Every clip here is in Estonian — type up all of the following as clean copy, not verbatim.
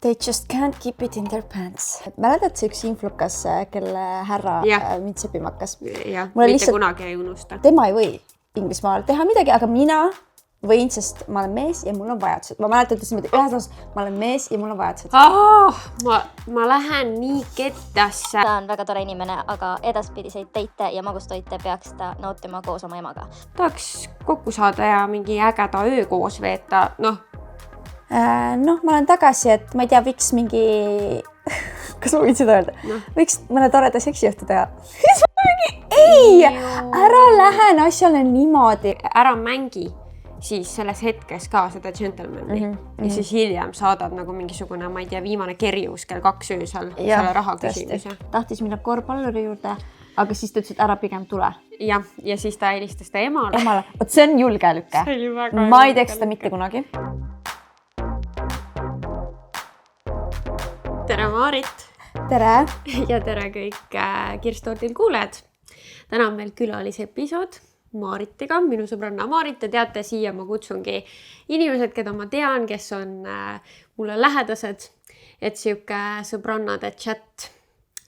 They just can't keep it in their pants. Mäletad see üks influkas, kelle härra mind sepima hakkas? Jah, mitte kunagi ei unusta. Tema ei või Inglismaal teha midagi, aga mina võin, sest ma olen mees ja mul on vajadused. Ma mäletan, et ühes osas ma olen mees ja mul on vajadused. Ma lähen nii kettasse. Ta on väga tore inimene, aga edaspidiseid teite ja magustoite peaks ta nautima koos oma emaga. Tahaks kokku saada ja mingi ägeda öö koos veeta, ma olen tagasi, et ma ei tea, võiks mingi... Kas ma võin seda öelda? Võiks mõne toreda seksiõhtu teha. Ei, ära lähen asjale niimoodi. Ära mängi siis selles hetkes ka seda gentlemani ja siis hiljem saadad nagu mingisugune, ma ei tea, viimane kerjus kell 2 öösel selle raha küsimise. Tahtis minna korvpalluri juurde, aga siis ta ütles, et ära pigem tule. Ja siis ta helistas ta emale. Oot, see on julgelükke. Ma ei teeks seda mitte kunagi. Tere, Maarit! Tere! Ja tere kõik Kirstordil kuuled! Täna on meil külalisepisood Maaritiga, minu sõbranna Maarit ja teate, siia ma kutsungi inimesed, keda ma tean, kes on mulle lähedased, et siuke sõbrannade chat.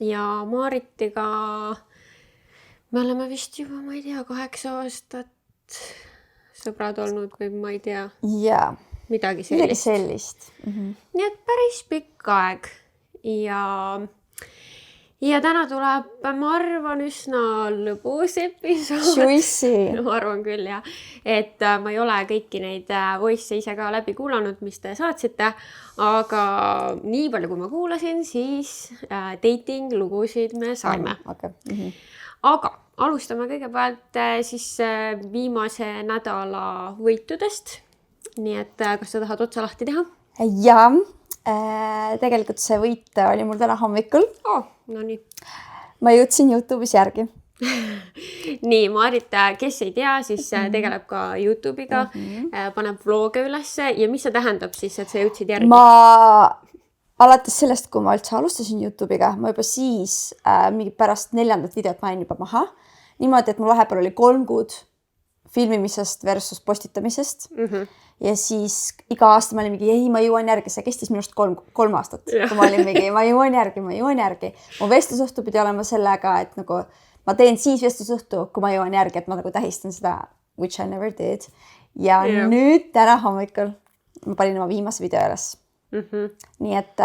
Ja Maaritiga me oleme vist juba, ma ei tea, 8 aastat sõbrad olnud või ma ei tea. Jaa. Midagi sellist. Nii et päris pikk aeg ja täna tuleb, ma arvan, üsna lõbus episood. Šuissi. Ma arvan küll, jah. Et ma ei ole kõiki neid voice ise ka läbi kuulanud, mis te saatsite, aga nii palju, kui ma kuulasin, siis dating lugusid me saime. Okay. Aga alustame kõigepealt siis viimase nädala võitudest. Nii et kas sa tahad otsa lahti teha? Jaa, tegelikult see võit oli mul täna hommikul. No nii. Ma jõudsin YouTube'is järgi. Nii, Maarit, kes ei tea, siis tegeleb ka YouTube'iga, paneb vlooge ülesse ja mis see tähendab siis, et sa jõudsid järgi? Alates sellest, kui ma üldse alustasin YouTube'iga, ma juba siis mingi pärast 4. videot panin juba maha. Niimoodi, et mul vahepeal oli 3 kuud filmimisest versus postitamisest. Ja siis iga aasta ma olin mingi, ei, ma jõuan järgi. See kestis minust 3 aastat. Kui ma olin mingi, ma jõuan järgi. Mu vestlusõhtu pidi olema sellega, et nagu ma teen siis vestlusõhtu, kui ma jõuan järgi, et ma nagu tähistan seda, which I never did. Ja nüüd täna hommikul ma panin oma viimase video üles. Nii et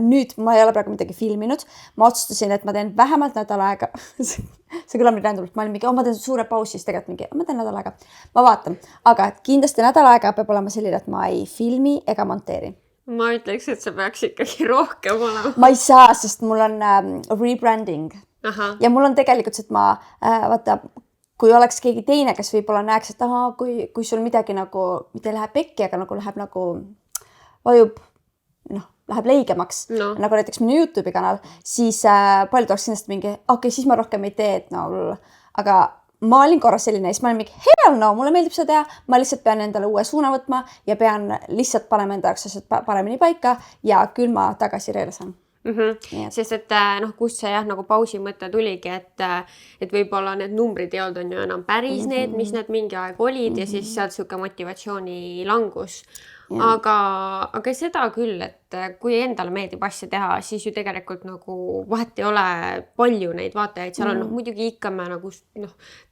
nüüd ma ei ole praegu midagi filminud. Ma otsustasin, et ma teen vähemalt nädal aega. See kõlab nüüd rändult. Ma olin mingi, ma teen suure pausi, siis tegelikult mingi, ma teen nädal aega. Ma vaatan. Aga kindlasti nädal aega peab olema selline, et ma ei filmi ega monteeri. Ma ütleks, et see peaks ikkagi rohkem olema. Ma ei saa, sest mul on rebranding. Ja mul on tegelikult see, et ma vaata, kui oleks keegi teine, kes võib-olla näeks, et kui sul midagi nagu, mitte läheb pekki, aga nagu läheb nagu vajub läheb leigemaks, nagu näiteks minu YouTube'i kanal, siis paljud oleks kindlasti mingi, siis ma rohkem ei tee, aga ma olin korra selline, siis ma olin mingi, hell no, mulle meeldib seda teha, ma lihtsalt pean endale uue suuna võtma ja pean lihtsalt panema enda jaoks asjad paremini paika ja küll ma tagasi reele saan. Sest et kust see nagu pausi mõte tuligi, et võib-olla need numbrid ei olnud ju enam päris need, mis need mingi aeg olid ja siis sealt siuke motivatsiooni langus. Aga seda küll, et kui endale meeldib asja teha, siis ju tegelikult nagu vahet ei ole palju neid vaatajaid. Seal on muidugi ikka me nagu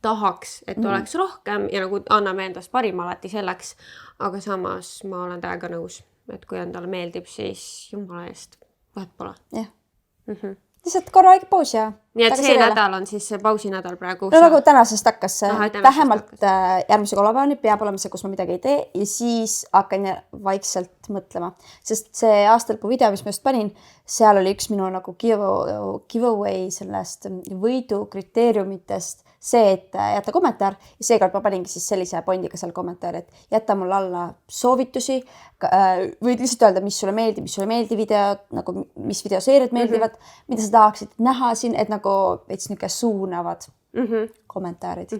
tahaks, et oleks rohkem ja nagu anname endast parima alati selleks. Aga samas ma olen täiega nõus, et kui endale meeldib, siis jumala eest vahet pole. Jah. Lihtsalt korra aeg paus ja... Nii et see nädal on siis see pausinädal praegu? No nagu tänasest hakkas see. Vähemalt järgmise kolmapäevani peab olema see, kus ma midagi ei tee ja siis hakkan vaikselt mõtlema. Sest see aastalõpu video, mis ma just panin, seal oli üks minu nagu giveaway sellest võidu kriteeriumitest see, et jätta kommentaar ja seekord ma paningi siis sellise pondiga seal kommentaari, et jätta mulle alla soovitusi, võid lihtsalt öelda, mis sulle meeldi videod, nagu mis videoseeriad meeldivad, mida sa tahaksid näha siin, et nagu veits niisugune suunavad kommentaarid.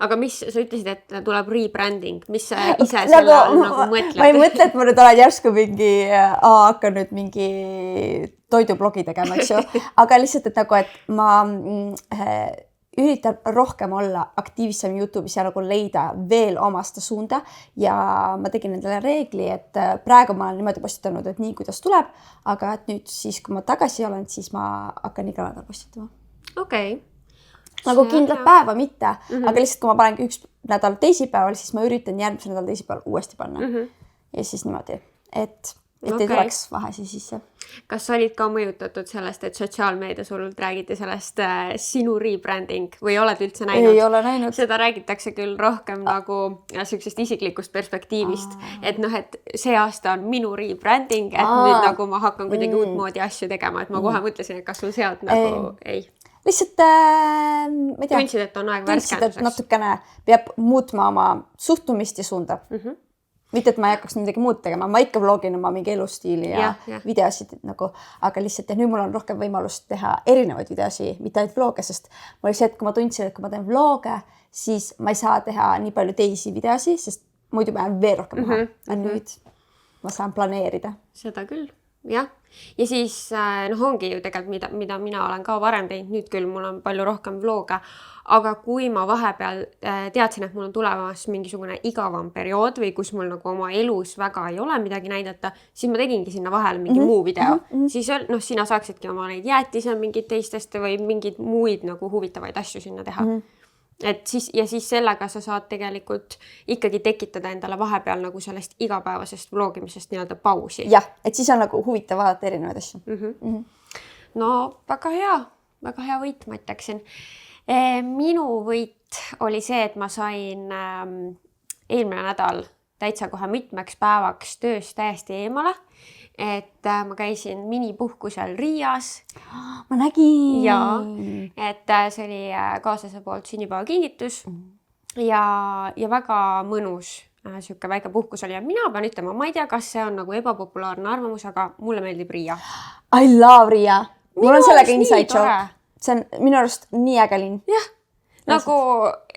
Aga mis, sa ütlesid, et tuleb rebranding, mis sa ise selle all nagu mõtled? Ma ei mõtle, et ma nüüd olen järsku mingi, hakkan nüüd mingi toidublogi tegema, eks ju, aga lihtsalt, et nagu, et ma üritan rohkem olla aktiivsem YouTube'is ja nagu leida veel omast suunda ja ma tegin endale reegli, et praegu ma olen niimoodi postitanud, et nii kuidas tuleb, aga et nüüd siis, kui ma tagasi olen, siis ma hakkan iga nädal postitama. Okei. Nagu kindlat päeva mitte, aga lihtsalt kui ma panengi üks nädal teisipäeval, siis ma üritan järgmise nädal teisipäeval uuesti panna. Ja siis niimoodi, et ei tuleks vahesi sisse. Kas sa olid ka mõjutatud sellest, et sotsiaalmeedia sul räägiti sellest sinu rebranding või oled üldse näinud? Ei ole näinud. Seda räägitakse küll rohkem nagu sellisest isiklikust perspektiivist, et noh, et see aasta on minu rebranding, et nüüd nagu ma hakkan kuidagi uutmoodi asju tegema, et ma kohe mõtlesin, et kas sul sealt nagu ei. Lihtsalt, ma ei tea. Tundsid, et on aeg värskenduseks. Natukene peab muutma oma suhtumist ja suunda. Mitte, et ma ei hakkaks midagi muud tegema, ma ikka vlogin oma mingi elustiili ja videosid nagu, aga lihtsalt ja nüüd mul on rohkem võimalust teha erinevaid videosi, mitte ainult vloge, sest ma oli see, et kui ma tundsin, et kui ma teen vloge, siis ma ei saa teha nii palju teisi videosi, sest muidu ma jään veel rohkem maha. Nüüd ma saan planeerida. Seda küll, jah. Ja siis noh, ongi ju tegelikult, mida mina olen ka varem teinud, nüüd küll mul on palju rohkem vloge, aga kui ma vahepeal teadsin, et mul on tulemas mingisugune igavam periood või kus mul nagu oma elus väga ei ole midagi näidata, siis ma tegingi sinna vahele mingi muu video. Siis noh, sina saaksidki oma neid jäätise mingid teistest või mingid muid nagu huvitavaid asju sinna teha. Et siis sellega sa saad tegelikult ikkagi tekitada endale vahepeal nagu sellest igapäevasest vlogimisest nii-öelda pausi. Jah, et siis on nagu huvitav vaadata erinevaid asju. No väga hea võit, ma ütleksin. Minu võit oli see, et ma sain eelmine nädal täitsa kohe mitmeks päevaks tööst täiesti eemale. Et ma käisin minipuhkusel Riias. Ma nägin. Ja, et see oli kaaslase poolt sünnipäeva kingitus ja väga mõnus siuke väike puhkus oli. Ja mina pean ütlema, ma ei tea, kas see on nagu ebapopulaarne arvamus, aga mulle meeldib Riia. I love Riia. Mul on sellega inside joke. See on minu arust nii äge linn. Jah, nagu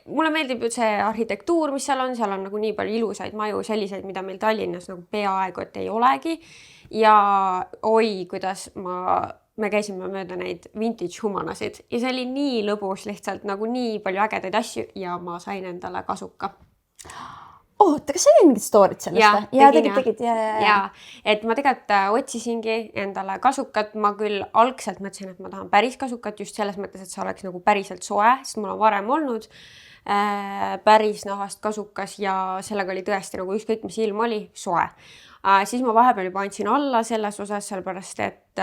mulle meeldib see arhitektuur, mis seal on nagu nii palju ilusaid maju, selliseid, mida meil Tallinnas nagu peaaegu et ei olegi. Ja oi, kuidas me käisime mööda neid vintage humanasid ja see oli nii lõbus lihtsalt nagu nii palju ägedaid asju ja ma sain endale kasuka. Oota, kas see oli mingid storid sellest? Ja, tegid. Ja, et ma tegelikult otsisingi endale kasukat. Ma küll algselt mõtlesin, et ma tahan päris kasukat just selles mõttes, et see oleks nagu päriselt soe, sest mul on varem olnud päris nahast kasukas ja sellega oli tõesti nagu ükskõik, mis ilm oli, soe. Siis ma vahepeal juba andsin alla selles osas, sellepärast, et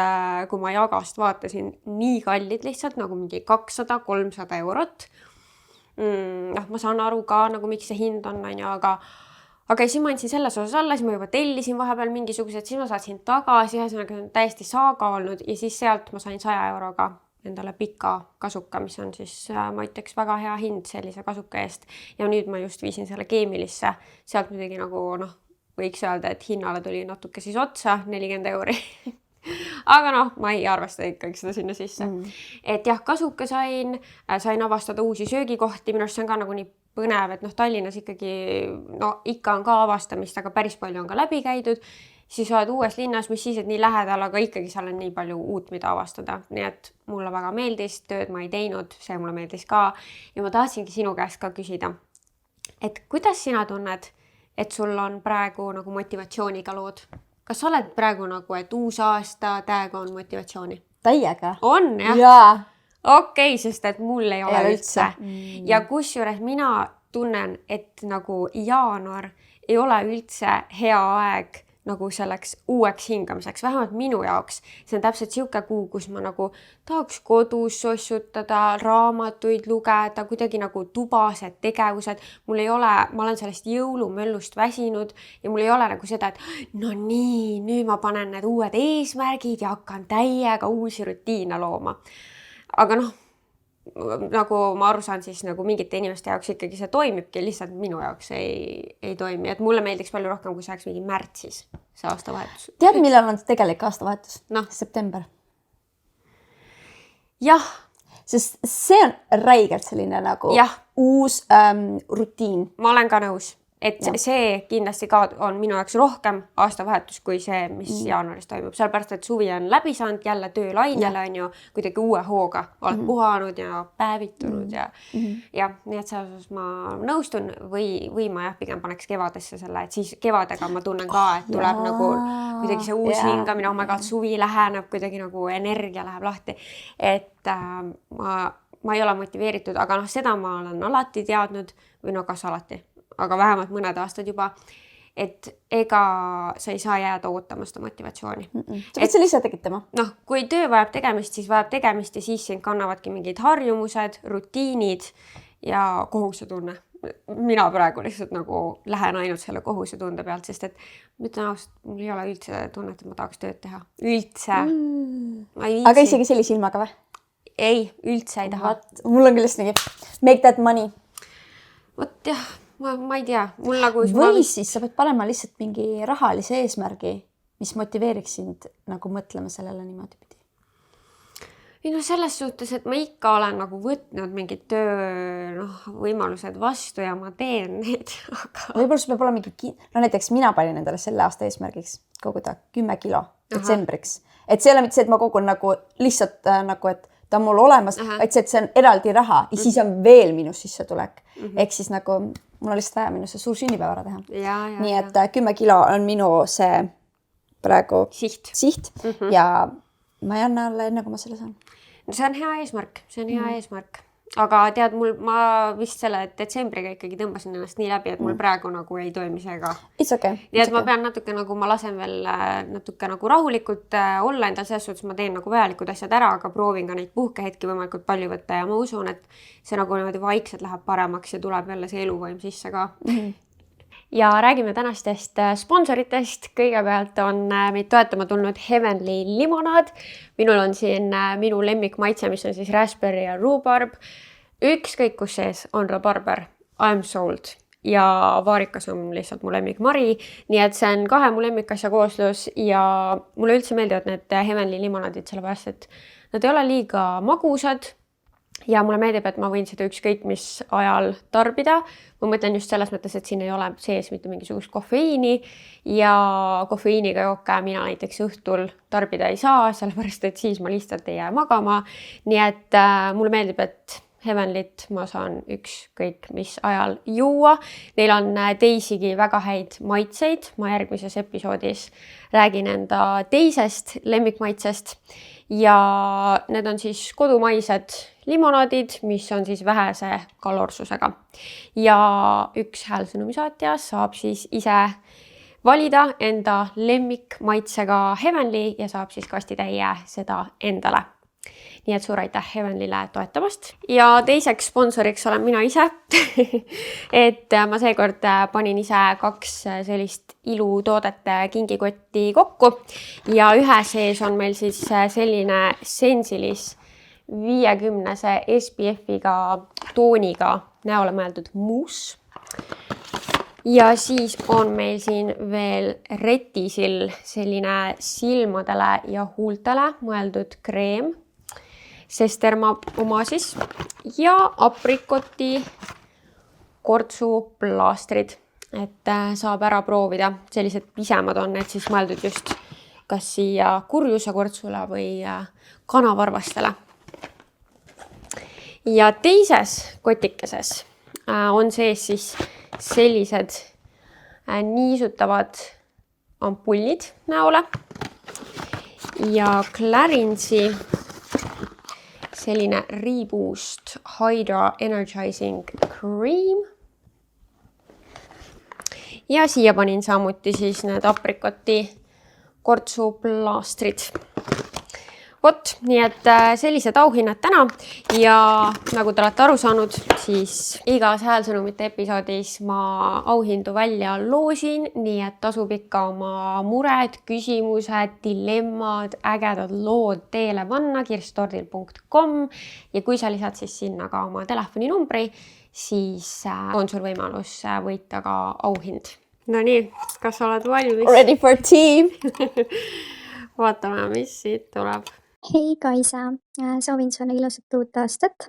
kui ma jagast vaatasin nii kallid lihtsalt nagu mingi 200-300 eurot. Ma saan aru ka nagu miks see hind on, aga siis ma andsin selles osas alla, siis ma juba tellisin vahepeal mingisugused, siis ma saatsin tagasi, ühesõnaga on täiesti saaga olnud ja siis sealt ma sain 100 euroga endale pika kasuka, mis on siis, ma ütleks, väga hea hind sellise kasuka eest. Ja nüüd ma just viisin selle Keemilisse, sealt muidugi nagu võiks öelda, et hinnale tuli natuke siis otsa, 40 euri. Aga ma ei arvesta ikkagi seda sinna sisse. Et jah, kasuka sain avastada uusi söögikohti, minu arust see on ka nagu nii põnev, et Tallinnas ikkagi, ikka on ka avastamist, aga päris palju on ka läbi käidud. Siis oled uues linnas, mis siis, et nii lähedal, aga ikkagi seal on nii palju uut, mida avastada. Nii et mulle väga meeldis, tööd ma ei teinud, see mulle meeldis ka. Ja ma tahtsingi sinu käest ka küsida, et kuidas sina tunned, et sul on praegu nagu motivatsiooniga lood? Kas sa oled praegu nagu, et uus aasta täiega on motivatsiooni? Täiega. On, jah? Jaa. Okei, sest et mul ei ole üldse. Ja kusjuures mina tunnen, et nagu jaanuar ei ole üldse hea aeg nagu selleks uueks hingamiseks, vähemalt minu jaoks. See on täpselt siuke kuu, kus ma nagu tahaks kodus sossutada, raamatuid lugeda, kuidagi nagu tubased tegevused. Mul ei ole, ma olen sellest jõulumöllust väsinud ja mul ei ole nagu seda, et no nii, nüüd ma panen need uued eesmärgid ja hakkan täiega uusi rutiine looma. Aga nagu ma aru saan, siis nagu mingite inimeste jaoks ikkagi see toimibki, lihtsalt minu jaoks ei toimi. Et mulle meeldiks palju rohkem, kui see oleks mingi märtsis, see aastavahetus. Tead, millal on tegelik aastavahetus? September. Jah. Sest see on räigelt selline nagu uus rutiin. Ma olen ka nõus. et see kindlasti ka on minu jaoks rohkem aastavahetus kui see, mis jaanuaris toimub, sellepärast, et suvi on läbi saanud jälle töölainele on ju kuidagi uue hooga, oled puhanud ja päevitunud ja nii et selles osas ma nõustun või ma jah, pigem paneks kevadesse selle, et siis kevadega ma tunnen ka, et tuleb nagu kuidagi see uus hingamine, oh my god, suvi läheneb, kuidagi nagu energia läheb lahti, et ma ei ole motiveeritud, aga seda ma olen alati teadnud või kas alati, aga vähemalt mõned aastad juba, et ega sa ei saa jääda ootama seda motivatsiooni. Sa pead selle ise tekitama. Kui töö vajab tegemist, siis vajab tegemist ja siis sind kannavadki mingid harjumused, rutiinid ja kohusetunne. Mina praegu lihtsalt nagu lähen ainult selle kohusetunde pealt, sest et ma ütlen ausalt, mul ei ole üldse tunnet, et ma tahaks tööd teha. Üldse. Aga isegi sellise ilmaga või? Ei, üldse ei taha. Mul on küll make that money. Vot jah. Ma ei tea, mul nagu... Või siis sa pead panema lihtsalt mingi rahalise eesmärgi, mis motiveeriks sind nagu mõtlema sellele niimoodi pidi. Ei selles suhtes, et ma ikka olen nagu võtnud mingid töö võimalused vastu ja ma teen neid. Aga... Võib-olla sul peab olla mingi... näiteks mina panin endale selle aasta eesmärgiks koguda 10 kilo detsembriks. Et see ei ole mitte see, et ma kogun nagu lihtsalt nagu, et ta on mul olemas, vaid see, et see on eraldi raha ja siis on veel minu sissetulek. Ehk siis nagu... Mul on lihtsalt vaja minu see suur sünnipäev ära teha. Nii et 10 kilo on minu see praegu siht ja ma ei anna alla enne, kui ma selle saan. No see on hea eesmärk. Aga tead, ma vist selle detsembriga ikkagi tõmbasin ennast nii läbi, et mul praegu nagu ei toimi see ka. It's okay. Ja et ma pean natuke nagu, ma lasen veel natuke nagu rahulikult olla endal selles suhtes, ma teen nagu vajalikud asjad ära, aga proovin ka neid puhkehetki võimalikult palju võtta ja ma usun, et see nagu niimoodi vaikselt läheb paremaks ja tuleb jälle see eluvaim sisse ka. Ja räägime tänastest sponsoritest. Kõigepealt on meid toetama tulnud Heavenly limonaad. Minul on siin minu lemmik maitse, mis on siis raspberry ja rhubarb. Ükskõik kus sees on rabarber. I'm sold. Ja vaarikas on lihtsalt mu lemmik Mari. Nii et see on 2 mu lemmikasja kooslus ja mulle üldse meeldivad need Heavenly limonaadid, sellepärast, et nad ei ole liiga magusad. Ja mulle meeldib, et ma võin seda ükskõik mis ajal tarbida. Ma mõtlen just selles mõttes, et siin ei ole sees mitte mingisugust kofeiini ja kofeiiniga jooke mina näiteks õhtul tarbida ei saa, sellepärast, et siis ma lihtsalt ei jää magama. Nii et mulle meeldib, et Heavenlyt ma saan ükskõik mis ajal juua. Neil on teisigi väga häid maitseid. Ma järgmises episoodis räägin enda teisest lemmikmaitsest. Ja need on siis kodumaised limonaadid, mis on siis vähese kalorsusega. Ja üks häälsõnumisaatja saab siis ise valida enda lemmikmaitsega Heavenly ja saab siis kastitäie seda endale. Nii et suur aitäh Heavenlyle toetamast. Ja teiseks sponsoriks olen mina ise. Et ma seekord panin ise 2 sellist ilutoodete kingikotti kokku. Ja ühe sees on meil siis selline Sensilis 50 SPF-iga tooniga näole mõeldud muuss. Ja siis on meil siin veel Retisil selline silmadele ja huultele mõeldud kreem. Sesterma oma siis ja aprikoti kortsuplaastrid, et saab ära proovida. Sellised pisemad on need siis mõeldud just kas siia kurjuse kortsule või kanavarvastele. Ja teises kotikeses on sees siis sellised niisutavad ampullid näole ja Clarinsi selline Reboost Hydra Energizing Cream. Ja siia panin samuti siis need aprikoti kortsuplaastrid. Vot, nii et sellised auhinnad täna ja nagu te olete aru saanud, siis igas häälsõnumite episoodis ma auhindu välja loosin, nii et tasub ikka oma mured, küsimused, dilemmad, ägedad lood teele panna kirstordil.com ja kui sa lisad siis sinna ka oma telefoninumbri, siis on sul võimalus võita ka auhind. No nii, kas oled valmis? Ready for team! Vaatame, mis siit tuleb. Hei Kaisa, soovin sulle ilusat uut aastat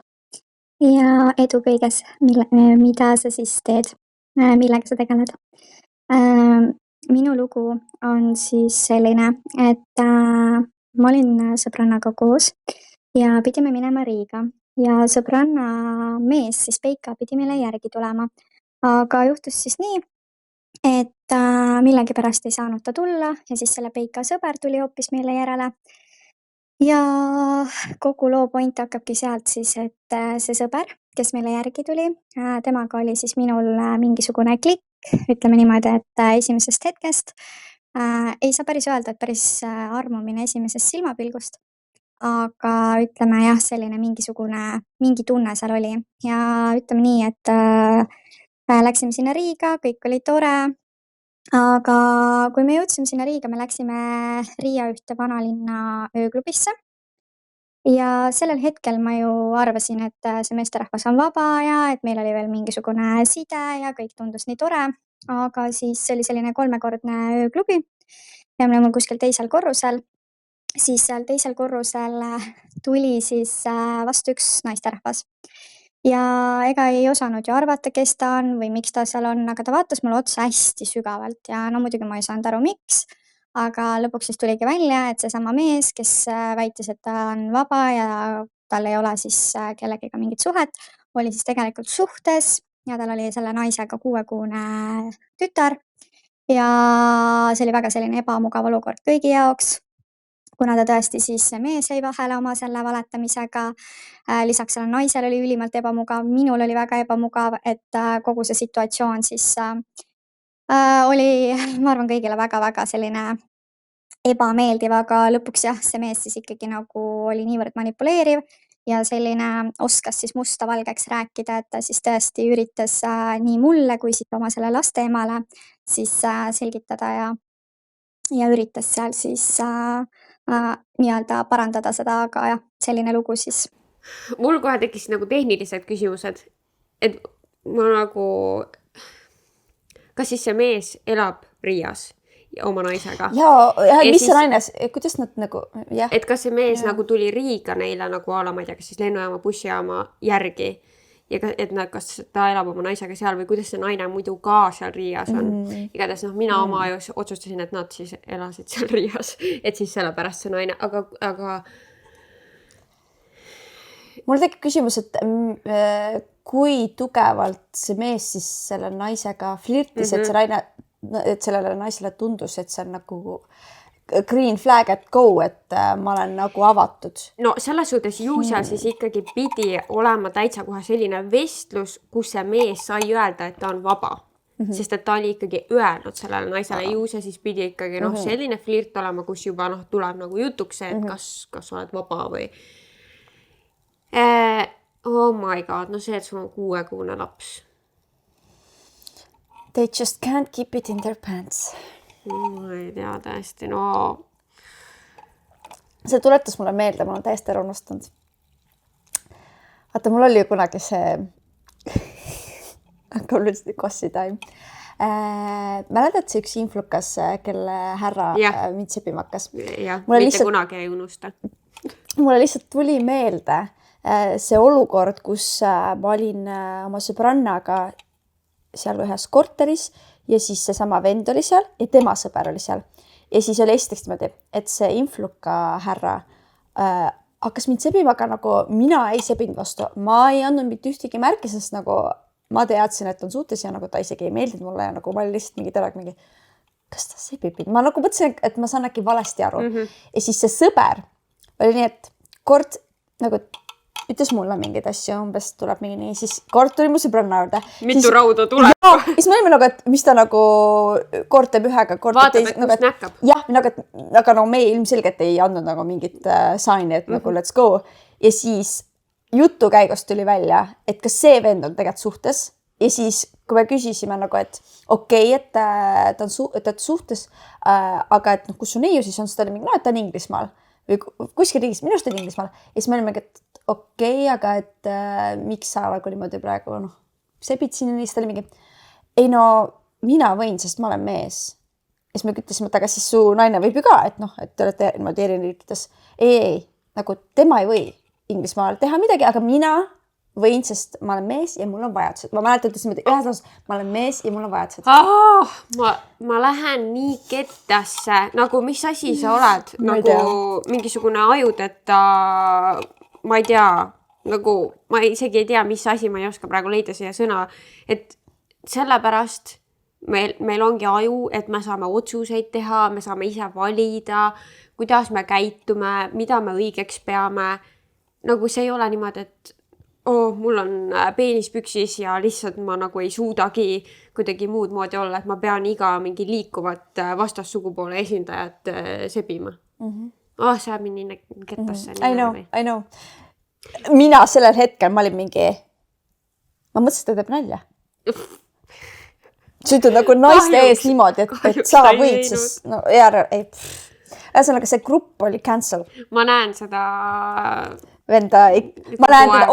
ja edu kõiges, mida sa siis teed. millega sa tegeled. Minu lugu on siis selline, et ma olin sõbrannaga koos ja pidime minema Riiga ja sõbranna mees siis Peika pidi meile järgi tulema. Aga juhtus siis nii, et millegipärast ei saanud ta tulla ja siis selle Peika sõber tuli hoopis meile järele. Ja kogu loo point hakkabki sealt siis, et see sõber, kes meile järgi tuli, temaga oli siis minul mingisugune klikk, ütleme niimoodi, et esimesest hetkest ei saa päris öelda, et päris armumine esimesest silmapilgust, aga ütleme jah, selline mingi tunne seal oli ja ütleme nii, et läksime sinna Riiga, kõik oli tore. Aga kui me jõudsime sinna Riiga, me läksime Riia ühte vanalinna ööklubisse. Ja sellel hetkel ma ju arvasin, et see meesterahvas on vaba ja et meil oli veel mingisugune side ja kõik tundus nii tore. Aga siis see oli selline 3-kordne ööklubi ja me olime kuskil teisel korrusel. Siis seal teisel korrusel tuli siis vastu üks naisterahvas. Ja ega ei osanud ju arvata, kes ta on või miks ta seal on, aga ta vaatas mulle otsa hästi sügavalt ja no muidugi ma ei saanud aru, miks. Aga lõpuks siis tuligi välja, et seesama mees, kes väitis, et ta on vaba ja tal ei ole siis kellegiga mingit suhet, oli siis tegelikult suhtes ja tal oli selle naisega 6-kuune tütar. Ja see oli väga selline ebamugav olukord kõigi jaoks, kuna ta tõesti siis see mees jäi vahele oma selle valetamisega. Lisaks selle naisel oli ülimalt ebamugav, minul oli väga ebamugav, et kogu see situatsioon siis oli, ma arvan, kõigile väga-väga selline ebameeldiv, aga lõpuks jah, see mees siis ikkagi nagu oli niivõrd manipuleeriv ja selline oskas siis musta valgeks rääkida, et ta siis tõesti üritas nii mulle kui siis oma selle laste emale siis selgitada ja üritas seal siis nii-öelda parandada seda, aga jah, selline lugu siis. Mul kohe tekkis nagu tehnilised küsimused, et ma nagu, kas siis see mees elab Riias oma naisega? Ja mis siis, see naine, kuidas nad nagu, jah. Et kas see mees nagu tuli Riiga neile nagu ala, ma ei tea, kas siis lennujaama, bussijaama järgi ja et kas ta elab oma naisega seal või kuidas see naine muidu ka seal Riias on. Igatahes mina oma ajus otsustasin, et nad siis elasid seal Riias, et siis sellepärast see naine, aga mul tekib küsimus, et kui tugevalt see mees siis selle naisega flirtis, et see naine, et sellele naisele tundus, et see on nagu green flag at go, et ma olen nagu avatud. No selles suhtes ju seal siis ikkagi pidi olema täitsa kohe selline vestlus, kus see mees sai öelda, et ta on vaba. Sest et ta oli ikkagi öelnud sellele naisele ju see siis pidi ikkagi selline flirt olema, kus juba tuleb nagu jutuks see, et kas oled vaba või oh my god, no see, et sul on 6-kuune laps. They just can't keep it in their pants. Ma ei tea täiesti, no. See tuletas mulle meelde, ma olen täiesti ära unustanud. Vaata, mul oli ju kunagi see kossi time. Mäletad see üks influkas, kelle härra mind sepima hakkas? Jah, mitte kunagi ei unusta. Mulle lihtsalt tuli meelde see olukord, kus ma olin oma sõbrannaga seal ühes korteris ja siis seesama vend oli seal ja tema sõber oli seal. Ja siis oli esiteks niimoodi, et see influka härra hakkas mind sebima, aga nagu mina ei sebinud vastu. Ma ei andnud mitte ühtegi märki, sest nagu ma teadsin, et on suhtes ja nagu ta isegi ei meeldinud mulle ja nagu ma olin lihtsalt mingi kas ta sebib mind? Ma nagu mõtlesin, et ma saan äkki valesti aru. Ja siis see sõber oli nii, et kord nagu ütles mulle mingeid asju, umbes tuleb mingi nii, siis kord tuli mu sõbranna juurde. Mitu rauda tuleb? Ja, siis me olime nagu, et mis ta nagu kord teeb ühega, kord vaatab, et kus näkkab. Jah, aga no me ilmselgelt ei andnud nagu mingit signi, et nagu let's go. Ja siis jutu käigust tuli välja, et kas see vend on tegelikult suhtes. Ja siis, kui me küsisime nagu, et okei, et ta on suhtes, aga et kus su neiu siis on, siis ta oli mingi, no, et ta on Inglismaal. Või kuskil riigis, minust on Inglismaal. Ja siis me olime, et okei, aga et miks sa nagu niimoodi praegu sebid siin ja nii, siis ta oli mingi, ei no, mina võin, sest ma olen mees. Ja siis me ütlesime, et aga siis su naine võib ju ka, et et te olete niimoodi erinevalt riikides. Ei, nagu tema ei või Inglismaal teha midagi, aga mina võin, sest ma olen mees ja mul on vajadused. Ma mäletan, ütlesin ühes lauses, ma olen mees ja mul on vajadused. Ma lähen nii kettasse, nagu mis asi sa oled, Ma ei nagu mingisugune ajudeta, ma ei tea, nagu ma isegi ei tea, mis asi, ma ei oska praegu leida siia sõna, et sellepärast meil ongi aju, et me saame otsuseid teha, me saame ise valida, kuidas me käitume, mida me õigeks peame. Nagu see ei ole niimoodi, et mul on peenis püksis ja lihtsalt ma nagu ei suudagi kuidagi muud moodi olla, et ma pean iga mingi liikuvat vastassugupoole esindajat sebima. See jääb nii kettasse. I know. Mina sellel hetkel, ma olin mingi, ma mõtlesin, et teeb nalja. Sa ütled nagu naiste ees niimoodi, et sa võid, sest no ühesõnaga see grupp oli cancel. Ma näen seda venda, ma näen teda,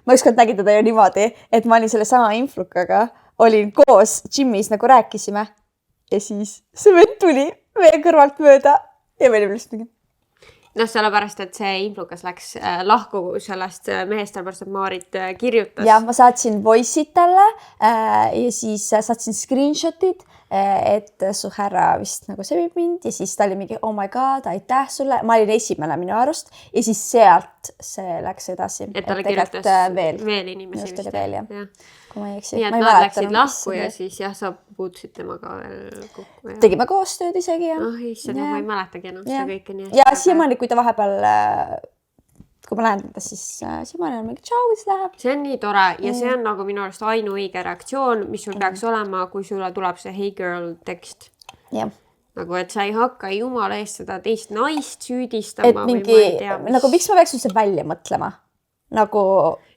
ma ükskord nägin teda ju niimoodi, et ma olin selle sama influkaga, olin koos Jimmy's nagu rääkisime ja siis see vend tuli meie kõrvalt mööda ja meil oli lihtsalt mingi. Sellepärast, et see influkas läks lahku sellest mehest, sellepärast, et Maarit kirjutas. Ja ma saatsin voice'id talle ja siis saatsin screenshotid, et su härra vist nagu sebib mind ja siis ta oli mingi, oh my god, aitäh sulle. Ma olin esimene minu arust ja siis sealt see läks edasi. Et talle kirjutas veel inimesi vist. Veel, jah. Kui ma ei eksi. Nii, et nad läksid lahku ja siis sa puutusid temaga veel kokku. Tegime koostööd isegi. Issand, ma ei mäletagi enam seda kõike nii. Ja siiamaani, kui ta vahepeal, kui ma lähen teda, siis siiamaani on mingi tšau, mis läheb. See on nii tore ja see on nagu minu arust ainuõige reaktsioon, mis sul peaks olema, kui sulle tuleb see hey girl tekst. Jah. Nagu, et sa ei hakka jumala eest seda teist naist süüdistama. Et mingi, nagu miks ma peaks üldse välja mõtlema? Nagu...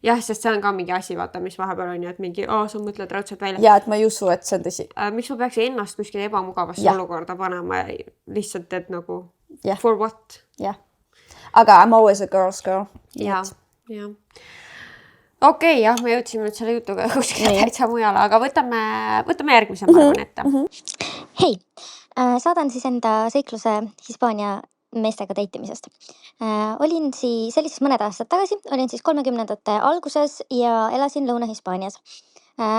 Jah, sest see on ka mingi asi, vaata, mis vahepeal on ju, et mingi, sa mõtled raudselt välja. Ja, et ma ei usu, et see on tõsi. Miks ma peaks ennast kuskil ebamugavasse olukorda panema lihtsalt, et nagu for what? Jah. Aga I'm always a girl's girl. Ja. Okei, jah, me jõudsime nüüd selle jutuga kuskil täitsa mujale, aga võtame järgmise marvan ette. Hei, saadan siis enda seikluse Hispaania meestega teitimisest. Olin sellises mõned aastad tagasi, olin siis 30ndate alguses ja elasin Lõuna-Hispaanias.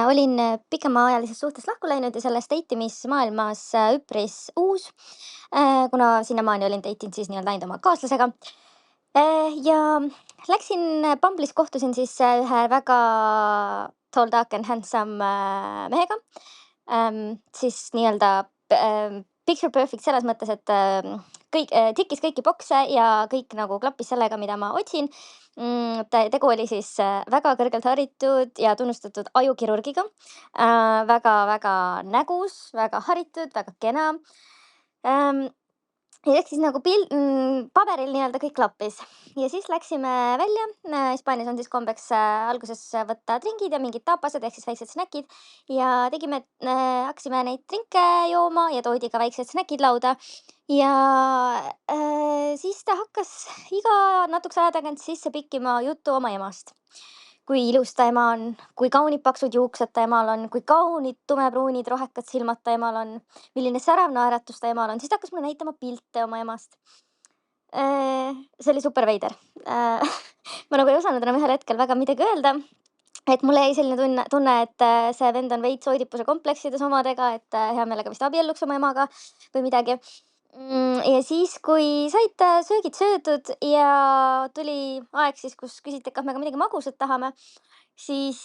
Olin pikemaajalises suhtes lahku läinud ja selles teitimismaailmas üpris uus, kuna sinnamaani olin teitinud siis nii-öelda ainult oma kaaslasega. Ja läksin Bumble'is, kohtusin siis ühe väga tall, dark and handsome mehega. Siis nii-öelda picture perfect selles mõttes, et tikkis kõiki bokse ja kõik nagu klappis sellega, mida ma otsin. Tegu oli siis väga kõrgelt haritud ja tunnustatud ajukirurgiga. Väga nägus, väga haritud, väga kena. Ja ehk siis nagu paberil nii-öelda kõik klappis. Ja siis läksime välja. Hispaanias on siis kombeks alguses võtta drinkid ja mingid tapased ehk siis väiksed snäkid. Ja hakkasime neid drinke jooma ja toodi ka väiksed snäkid lauda. Ja siis ta hakkas iga natukese aja tagant sisse pikkima juttu oma emast. Kui ilus ta ema on, kui kaunid paksud juuksed ta emal on, kui kaunid tumepruunid rohekad silmad ta emal on, milline särav naeratus ta emal on. Siis ta hakkas mulle näitama pilte oma emast. See oli super veider. Ma nagu ei osanud enam ühel hetkel väga midagi öelda. Et mulle jäi selline tunne, et see vend on veits oidipuse kompleksides omadega, et hea meelega vist abielluks oma emaga või midagi. Ja siis, kui said söögid söödud ja tuli aeg siis, kus küsiti, kas me ka midagi magusat tahame, siis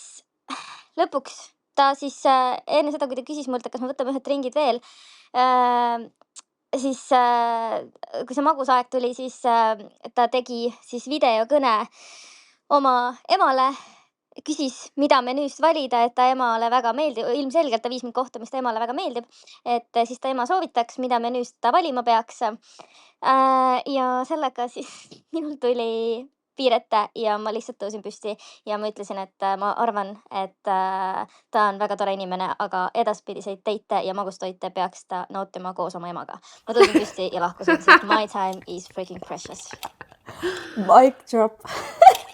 lõpuks ta siis enne seda, kui ta küsis mult, kas me võtame ühed ringid veel, siis kui see magusaeg tuli, siis ta tegi siis videokõne oma emale, küsis, mida menüüst valida, et ta emale väga meeldib, ilmselgelt ta viis mind kohta, mis ta emale väga meeldib, et siis ta ema soovitaks, mida menüüst ta valima peaks. Ja sellega siis minul tuli piirete ja ma lihtsalt tõusin püsti ja ma ütlesin, et ma arvan, et ta on väga tore inimene, aga edaspidiseid teite ja magustoite peaks ta nautima koos oma emaga. Ma tõusin püsti ja lahkusin, sest my time is freaking precious. Mic drop.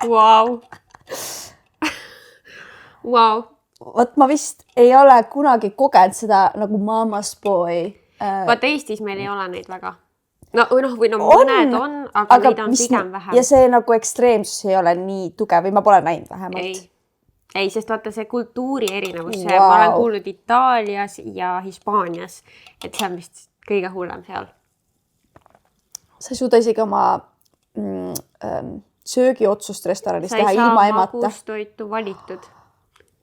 Wow. Wow. Vot ma vist ei ole kunagi kogenud seda nagu mama's boy. Vaat Eestis meil ei ole neid väga. Või mõned on, aga neid on pigem vähem. Ja see nagu ekstreemsus ei ole nii tugev või ma pole näinud vähemalt. Ei. ei, sest vaata see kultuuri erinevus, Wow. ma olen kuulnud Itaalias ja Hispaanias, et see on vist kõige hullem seal. sa ei suuda isegi oma söögiotsust restoranis teha ilma emata. magustoitu valitud.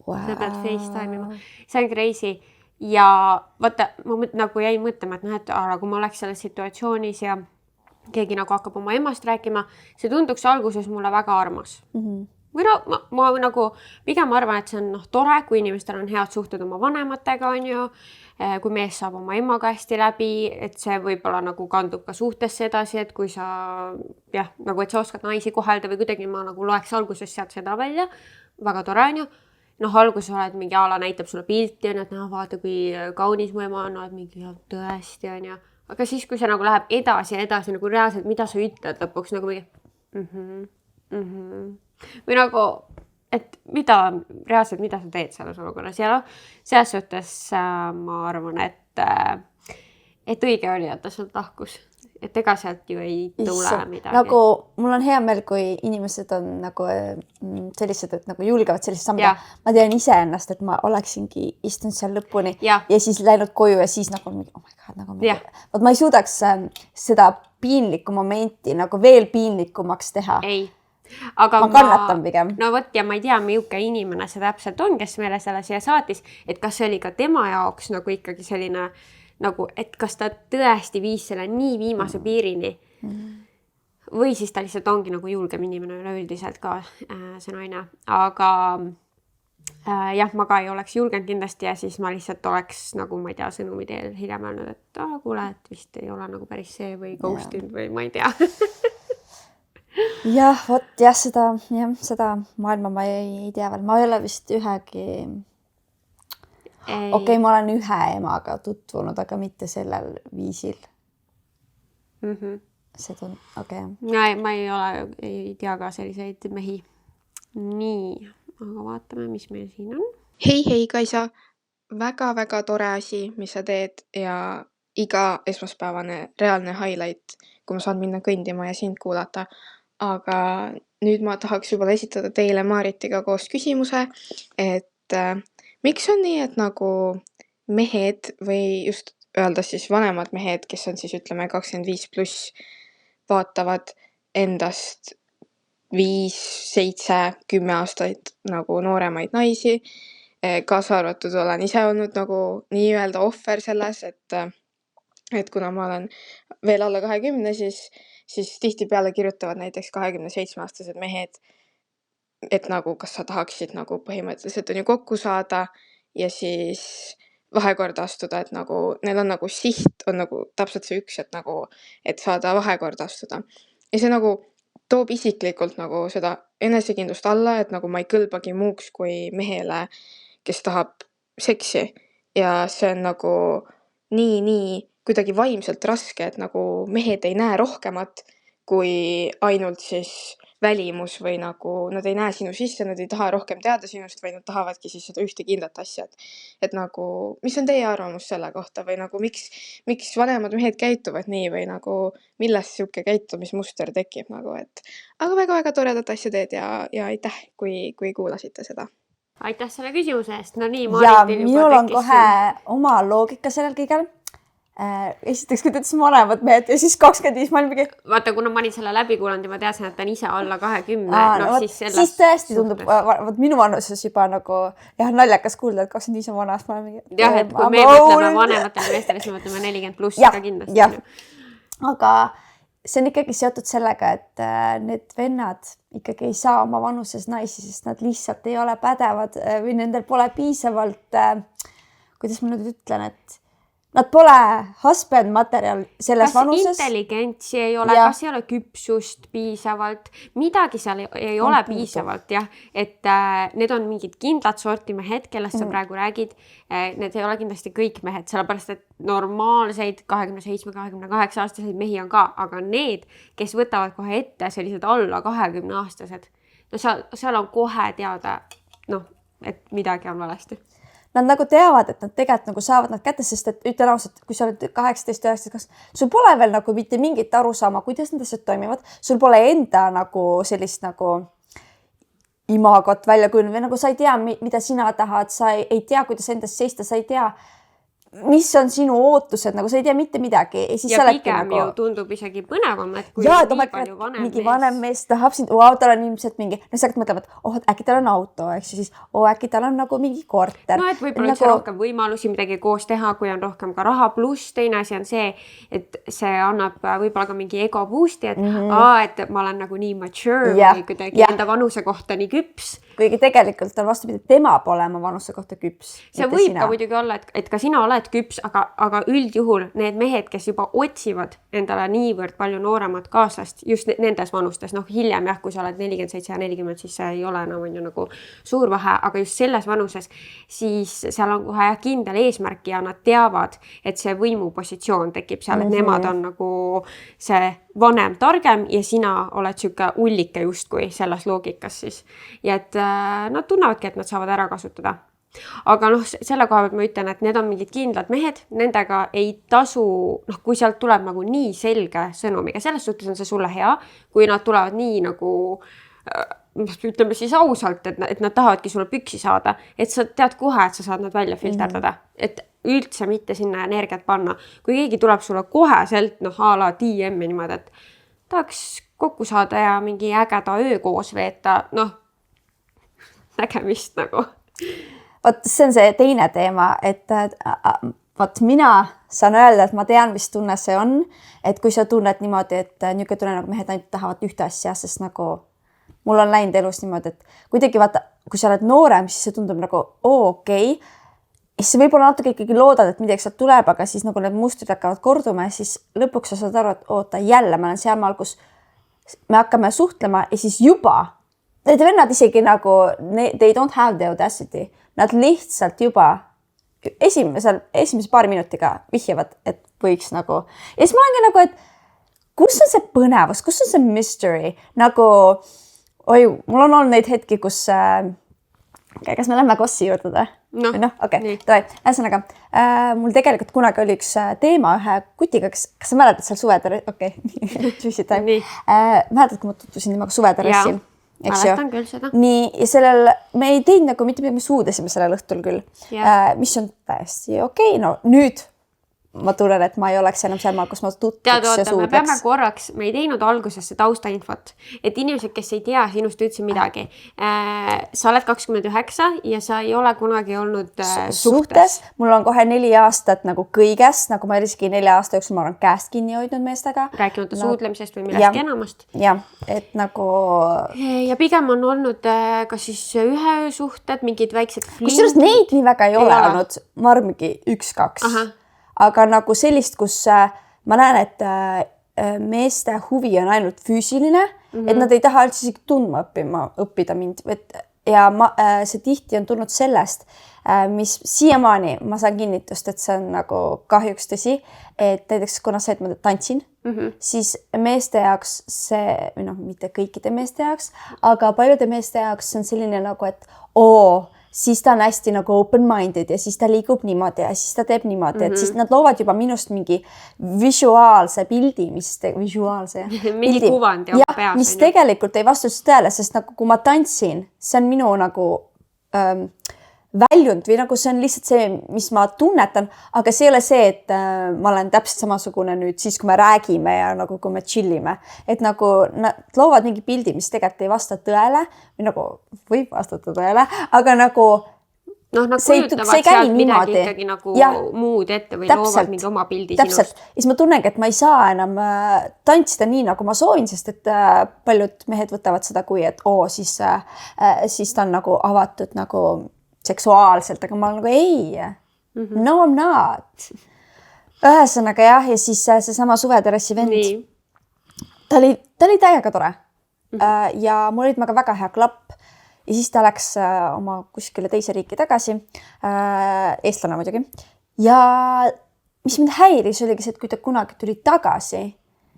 Wow. Sa pead FaceTime ima. See on crazy. Ja vaata, ma nagu jäin mõtlema, et noh, et kui ma oleks selles situatsioonis ja keegi nagu hakkab oma emast rääkima, see tunduks alguses mulle väga armas. Või no, ma nagu pigem arvan, et see on tore, kui inimestel on head suhted oma vanematega, on ju, kui mees saab oma emaga hästi läbi, et see võib-olla nagu kandub ka suhtesse edasi, et kui sa, jah, nagu et sa oskad naisi kohelda või kuidagi ma nagu loeks alguses sealt seda välja, väga tore, on ju. Alguses oled mingi ala näitab sulle pilti, on ju, et vaata, kui kaunis mu ema on, oled mingi tõesti, on ju. Aga siis, kui see nagu läheb edasi ja edasi, nagu reaalselt, mida sa ütled lõpuks, nagu mingi või nagu, et reaalselt, mida sa teed selles olukorras ja selles suhtes ma arvan, et õige oli, et ta sealt lahkus. Et ega sealt ju ei tule midagi. Nagu mul on hea meel, kui inimesed on nagu sellised, et nagu julgevad sellised sammida. Ma tean ise ennast, et ma oleksingi istunud seal lõpuni ja siis läinud koju ja siis nagu, oh my god, nagu ma ei suudaks seda piinlikku momenti nagu veel piinlikumaks teha. Ei. Aga ma kannatan pigem. No võt, ja ma ei tea, milline inimene see täpselt on, kes meile selle siia saatis, et kas see oli ka tema jaoks nagu ikkagi selline nagu, et kas ta tõesti viis selle nii viimase piirini või siis ta lihtsalt ongi nagu julgem inimene üleüldiselt ka see naine. Aga jah, ma ka ei oleks julgenud kindlasti ja siis ma lihtsalt oleks nagu, ma ei tea, sõnumi teel hiljem öelnud, et kuule, et vist ei ole nagu päris see või ghostinud või ma ei tea. Jah, vot jah, seda maailma ma ei tea veel. Ma ei ole vist ühegi... Okei, ma olen ühe emaga tutvunud, aga mitte sellel viisil. See on, okei. Ma ei tea ka selliseid mehi. Nii, aga vaatame, mis meil siin on. Hei, Kaisa. Väga-väga tore asi, mis sa teed ja iga esmaspäevane reaalne highlight, kui ma saan minna kõndima ja sind kuulata. Aga nüüd ma tahaks juba esitada teile Maaritiga koos küsimuse, et miks on nii, et nagu mehed või just öeldes siis vanemad mehed, kes on siis ütleme 25+, vaatavad endast 5, 7, 10 aastaid nagu nooremaid naisi, kaasa arvatud olen ise olnud nagu nii-öelda ohver selles, et kuna ma olen veel alla 20, siis tihtipeale kirjutavad näiteks 27-aastased mehed, et nagu kas sa tahaksid nagu põhimõtteliselt on ju kokku saada ja siis vahekorda astuda, et nagu neil on nagu siht, on nagu täpselt see üks, et nagu, et saada vahekorda astuda. Ja see nagu toob isiklikult nagu seda enesekindlust alla, et nagu ma ei kõlbagi muuks kui mehele, kes tahab seksi ja see on nagu nii kuidagi vaimselt raske, et nagu mehed ei näe rohkemat kui ainult siis välimus või nagu nad ei näe sinu sisse, nad ei taha rohkem teada sinust, või nad tahavadki siis seda ühte kindlat asja. Et nagu, mis on teie arvamus selle kohta või nagu miks vanemad mehed käituvad nii või nagu millest siuke käitumismuster tekib nagu, et aga väga-väga toredat asja teed ja aitäh, kui kuulasite seda. Aitäh selle küsimuse eest. No nii, ja minul on kohe oma loogika sellel kõigel. Esiteks, kui ta ütles vanemad mehed ja siis 25 ma olin mingi... Vaata, kuna ma olin selle läbi kuulanud ja ma teadsin, et ta on ise alla 20, siis tõesti tundub, minu vanuses juba nagu naljakas kuulda, et 25 on vanas. Jah, et kui me mõtleme vanematele meestele, siis me mõtleme 40+ ka kindlasti. Aga see on ikkagi seotud sellega, et need vennad ikkagi ei saa oma vanuses naisi, sest nad lihtsalt ei ole pädevad või nendel pole piisavalt, kuidas ma nüüd ütlen, et nad pole husband materjal selles vanuses. Kas intelligentsi ei ole, kas ei ole küpsust piisavalt, midagi seal ei ole piisavalt, jah. Et need on mingid kindlad sorti mehed, kellest sa praegu räägid. Need ei ole kindlasti kõik mehed, sellepärast, et normaalseid 27-28-aastaseid mehi on ka, aga need, kes võtavad kohe ette sellised alla 20-aastased, no seal on kohe teada, et midagi on valesti. Nad nagu teavad, et nad tegelikult nagu saavad nad kätte, sest et ütlen ausalt, kui sa oled 18-19, sul pole veel nagu mitte mingit arusaama, kuidas need asjad toimivad. Sul pole enda nagu sellist nagu imagot välja kujundanud või nagu sa ei tea, mida sina tahad, sa ei tea, kuidas endast seista, sa ei tea, mis on sinu ootused, nagu sa ei tea mitte midagi. Ja pigem ju tundub isegi põnevam, et kui ja, nii palju vanem mees tahab sind, tal on ilmselt mingi, no sa mõtlevad, äkki tal on auto, eks siis, äkki tal on nagu mingi korter. No, et võib-olla nagu... rohkem võimalusi midagi koos teha, kui on rohkem ka raha, pluss teine asi on see, et see annab võib-olla ka mingi ego boost'i, et et ma olen nagu nii mature või kuidagi enda vanuse kohta nii küps. Kuigi tegelikult on vastupidi, tema pole oma vanuse kohta küps. See võib ka muidugi olla, et ka sina oled küps, aga üldjuhul need mehed, kes juba otsivad endale niivõrd palju nooremat kaaslast just nendes vanustes, hiljem kui sa oled 47 ja 40, siis see ei ole enam on ju nagu suur vahe, aga just selles vanuses, siis seal on kohe kindel eesmärk ja nad teavad, et see võimupositsioon tekib seal, et nemad on nagu see vanem, targem ja sina oled siuke ullike justkui selles loogikas siis. Ja et nad tunnevadki, et nad saavad ära kasutada. Aga selle koha pealt ma ütlen, et need on mingid kindlad mehed, nendega ei tasu, kui sealt tuleb nagu nii selge sõnumiga, selles suhtes on see sulle hea, kui nad tulevad nii nagu, ütleme siis ausalt, et nad tahavadki sulle püksi saada, et sa tead kohe, et sa saad nad välja filterdada, et üldse mitte sinna energiat panna. Kui keegi tuleb sulle koheselt, a la DM-i niimoodi, et tahaks kokku saada ja mingi ägeda öö koos veeta, nägemist nagu. Vaat see on see teine teema, et vaat mina saan öelda, et ma tean, mis tunne see on, et kui sa tunned niimoodi, et niisugune tunne nagu mehed ainult tahavad ühte asja, sest nagu mul on läinud elus niimoodi, et kuidagi vaata, kui sa oled noorem, siis see tundub nagu okei. Siis võib-olla natuke ikkagi loodad, et midagi sealt tuleb, aga siis nagu need mustrid hakkavad korduma ja siis lõpuks sa saad aru, et oota, jälle ma olen sealmaal, kus me hakkame suhtlema ja siis juba need vennad isegi nagu, they don't have the audacity. Nad lihtsalt juba esimese paari minutiga vihjavad, et võiks nagu. Ja siis ma olengi nagu, et kus on see põnevus, kus on see mystery? Nagu, mul on olnud neid hetki, kus, kas me lähme Kossi juurde? Okei. Ühesõnaga, mul tegelikult kunagi oli üks teema ühe kutiga, kas sa mäletad seal suveterrassil? Mäletad, kui ma tutvusin temaga suveterrassil? Mäletan küll seda. Nii, ja sellel me ei teinud nagu mitte midagi, me suudesime sellel õhtul küll, mis on täiesti okei. No nüüd ma tunnen, et ma ei oleks enam seal maal, kus ma tutvuks ja suudleks. Me peame korraks, me ei teinud algusesse taustainfot, et inimesed, kes ei tea sinust üldse midagi. Sa oled 29 ja sa ei ole kunagi olnud suhtes. Mul on kohe 4 aastat nagu kõigest, nagu ma isegi 4 aasta jooksul ma olen käest kinni hoidnud meestega. Rääkinud suudlemisest või millestki enamast. Ja, et nagu... Ja pigem on olnud ka siis ühe suhted, mingid väiksed flingid. Kusjuures neid nii väga ei ole olnud, ma arvan mingi 1-2. Aga nagu sellist, kus ma näen, et meeste huvi on ainult füüsiline, et nad ei taha üldse isegi tundma õppida mind. Ja see tihti on tulnud sellest, mis siiamaani ma saan kinnitust, et see on nagu kahjuks tõsi, et näiteks kuna see, et ma tantsin, siis meeste jaoks see, mitte kõikide meeste jaoks, aga paljude meeste jaoks see on selline nagu, et siis ta on hästi nagu open-minded ja siis ta liigub niimoodi ja siis ta teeb niimoodi, et siis nad loovad juba minust mingi visuaalse pildi, mingi kuvandi oma peas. Mis tegelikult ei vastuks tõele, sest nagu kui ma tantsin, see on minu nagu väljund või nagu see on lihtsalt see, mis ma tunnetan, aga see ei ole see, et ma olen täpselt samasugune nüüd siis, kui me räägime ja nagu kui me chillime. Et nagu nad loovad mingi pildi, mis tegelikult ei vasta tõele või nagu võib vastata tõele, aga nagu nad kujutavad sealt midagi ikkagi nagu muud ette või loovad mingi oma pildi sinust. Ja siis ma tunnengi, et ma ei saa enam tantsida nii, nagu ma soovin, sest et paljud mehed võtavad seda kui, et siis ta on nagu avatud nagu seksuaalselt, aga ma olen nagu ei. No I'm not. Ühesõnaga jah, ja siis see sama suveterrassi vend. Ta oli täiega tore. Ja mul olid väga hea klapp. Ja siis ta läks oma kuskile teise riiki tagasi. Eestlane muidugi. Ja mis mind häiris oligi see, et kui ta kunagi tuli tagasi,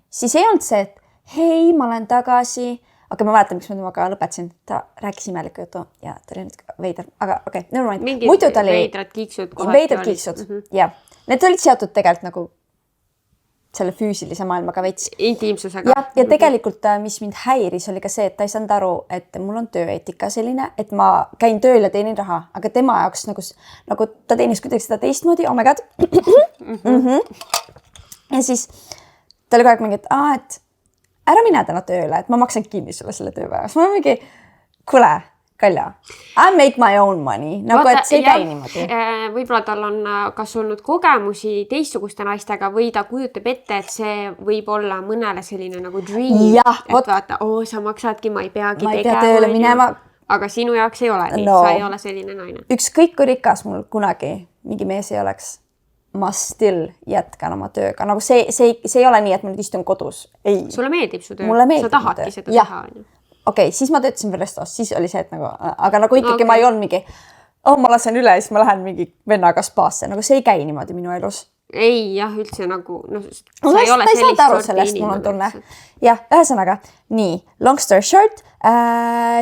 siis ei olnud see, et hei, ma olen tagasi. Aga ma mäletan, miks ma temaga lõpetasin. Ta rääkis imelikku jutu ja ta oli nüüd veider. Aga okei, mingid veidrad kiiksud. Veidrad kiiksud, jah. Need olid seotud tegelikult nagu selle füüsilise maailmaga veits. Intiimsusega. Ja tegelikult, mis mind häiris, oli ka see, et ta ei saanud aru, et mul on tööeetika selline, et ma käin tööl ja teenin raha, aga tema jaoks nagu ta teenis kuidagi seda teistmoodi, oh my god. Ja siis ta oli kogu aeg mingi, et ära mine täna tööle, et ma maksan kinni sulle selle tööpäevas. Ma olen mingi, kuule, Kalja, I make my own money, nagu Vaata, et see ei käi niimoodi. Võib-olla tal on kas olnud kogemusi teistsuguste naistega või ta kujutab ette, et see võib olla mõnele selline nagu dream, Jah, et vaata, sa maksadki, ma ei peagi Ma ei pea tööle minema. Aga sinu jaoks ei ole nii, No. sa ei ole selline naine. Ükskõik kui rikas mul kunagi mingi mees ei oleks, ma still jätkan oma tööga. Nagu see ei ole nii, et ma nüüd istun kodus. Ei. Sulle meeldib su töö? Mulle meeldib sa tahadki töö. seda Jah. teha, on ju? Okei, siis ma töötasin veel restos, siis oli see, et nagu, aga nagu ikkagi Okay. ma ei olnud mingi, ma lasen üle ja siis ma lähen mingi vennaga spaasse. Nagu see ei käi niimoodi minu elus. Ei, jah, üldse nagu, Ta ei saanud aru sellest, mul on tunne. Jah, ühesõnaga, nii, long story short,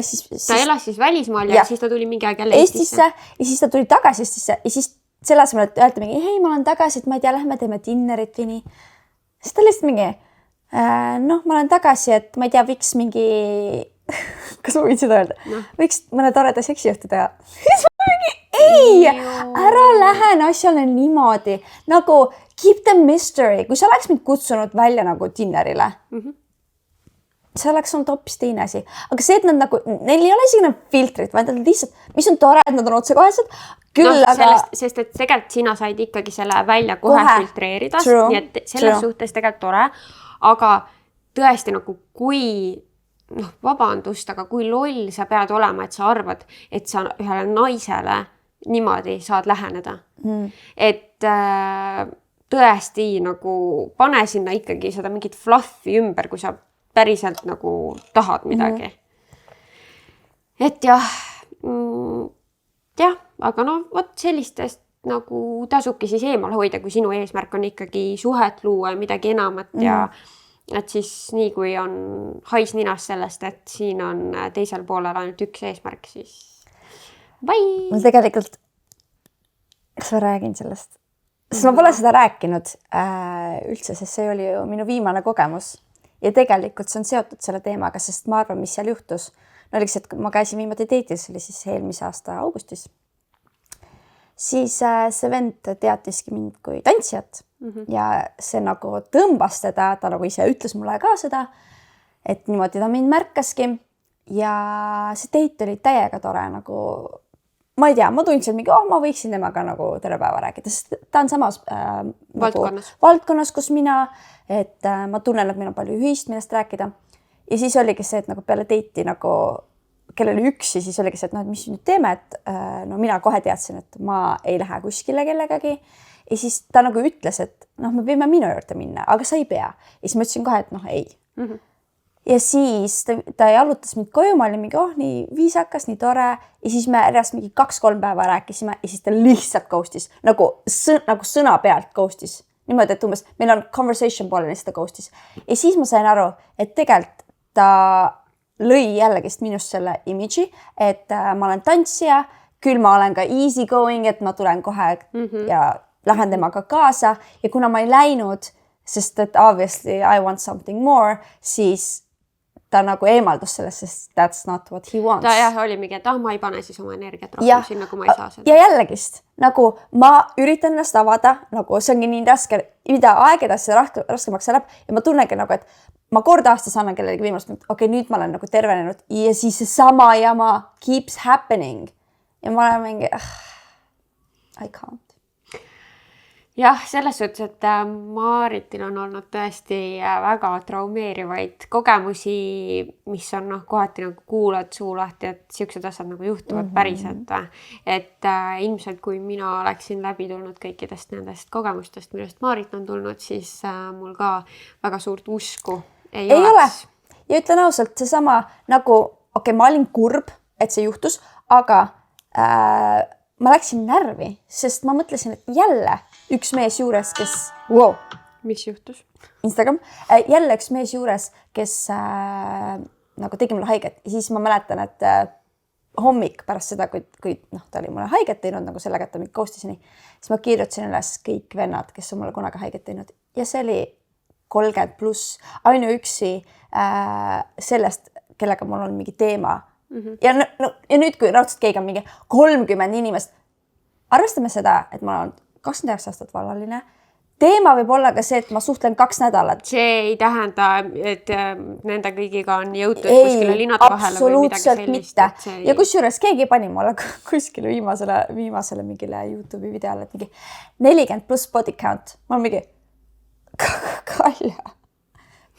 siis Ta elas siis välismaal ja Jah. siis ta tuli mingi aeg jälle Eestisse ja siis ta tuli tagasi Eestisse ja siis selle asemel, et öelda mingi, hei, ma olen tagasi, et ma ei tea, lähme teeme dinnerit või nii. Siis ta lihtsalt mingi, ma olen tagasi, et ma ei tea, võiks mingi, kas ma võin seda öelda? Võiks mõne toreda seksijuhtu teha. Siis ma mingi, ei, ära lähen asjale niimoodi. Nagu keep the mystery. Kui sa oleks mind kutsunud välja nagu dinnerile, see oleks olnud hoopis teine asi. Aga see, et nad nagu, neil ei ole isegi filtrit, vaid nad lihtsalt, mis on tore, et nad on otsekohesed, küll aga... Sest et tegelikult sina said ikkagi selle välja kohe filtreerida, nii et selles suhtes tegelikult tore, aga tõesti nagu kui, vabandust, aga kui loll sa pead olema, et sa arvad, et sa ühele naisele niimoodi saad läheneda. Et tõesti nagu pane sinna ikkagi seda mingit fluffi ümber, kui sa päriselt nagu tahad midagi. Et jah, aga vot sellistest nagu tasubki siis eemal hoida, kui sinu eesmärk on ikkagi suhet luua ja midagi enamat ja et siis nii, kui on hais ninas sellest, et siin on teisel poolel ainult üks eesmärk, siis bye! Ma tegelikult, kas ma räägin sellest? Sest ma pole seda rääkinud üldse, sest see oli ju minu viimane kogemus. Ja tegelikult see on seotud selle teemaga, sest ma arvan, mis seal juhtus. No oliks, et ma käisin viimati deitis, oli siis eelmise aasta augustis. Siis see vend teatiski mind kui tantsijat ja see nagu tõmbas teda, ta nagu ise ütles mulle ka seda, et niimoodi ta mind märkaski ja see date oli täiega tore nagu, ma ei tea, ma tundsin mingi, ma võiksin temaga nagu terve päeva rääkida, sest ta on samas valdkonnas, kus mina, et ma tunnen, et meil on palju ühist, millest rääkida. Ja siis oligi see, et nagu peale date'i nagu kellel oli üks ja siis oligi see, et et mis nüüd teeme, et mina kohe teadsin, et ma ei lähe kuskile kellegagi. Ja siis ta nagu ütles, et me võime minu juurde minna, aga sa ei pea. Ja siis ma ütlesin kohe, et ei. Ja siis ta jalutas mind koju, ma olin mingi, nii viisakas, nii tore. Ja siis me järjest mingi 2-3 päeva rääkisime ja siis ta lihtsalt ghostis, nagu sõna pealt ghostis. Niimoodi, et umbes meil on conversation pooleni, siis ta ghostis. Ja siis ma sain aru, et tegelikult ta lõi jällegist minust selle imidži, et ma olen tantsija, küll ma olen ka easy going, et ma tulen kohe ja lähen temaga kaasa ja kuna ma ei läinud, sest et obviously I want something more, siis ta nagu eemaldus sellest, sest that's not what he wants. Ta oli mingi, et ma ei pane siis oma energiat rohkem sinna, kui ma ei saa seda. Ja jällegist, nagu ma üritan ennast avada, nagu see ongi nii raske, mida aegedast see raskemaks läheb ja ma tunnengi nagu, et ma kord aastas annan kellelegi viimast, et nüüd ma olen nagu tervenenud ja siis see sama jama keeps happening. Ja ma olen mingi, I can't. Jah, selles suhtes, et Maaritil on olnud tõesti väga traumeerivaid kogemusi, mis on kohati nagu kuulad suu lahti, et siuksed asjad nagu juhtuvad päriselt. Et ilmselt, kui mina oleksin läbi tulnud kõikidest nendest kogemustest, millest Maarit on tulnud, siis mul ka väga suurt usku ei oleks. Ja ütlen ausalt, see sama nagu, ma olin kurb, et see juhtus, aga ma läksin närvi, sest ma mõtlesin, et jälle üks mees juures, kes... Mis juhtus? Instagram. Jälle üks mees juures, kes nagu tegi mulle haiget. Ja siis ma mäletan, et hommik pärast seda, kui ta oli mulle haiget teinud, nagu sellega, et ta mind ghostis nii, siis ma kirjutasin üles kõik vennad, kes on mulle kunagi haiget teinud. Ja see oli 30+, ainuüksi sellest, kellega mul on mingi teema. Ja nüüd, kui raudselt keegi on mingi 30 inimest, arvestame seda, et ma olen 29 aastat vallaline. Teema võib olla ka see, et ma suhtlen 2 nädalat. See ei tähenda, et nende kõigiga on jõutud kuskile linnade vahele või midagi sellist. Mitte. Ja kusjuures keegi pani mulle kuskile viimasele mingile YouTube'i videole, et mingi 40+ body count. Ma olen mingi, Kalja,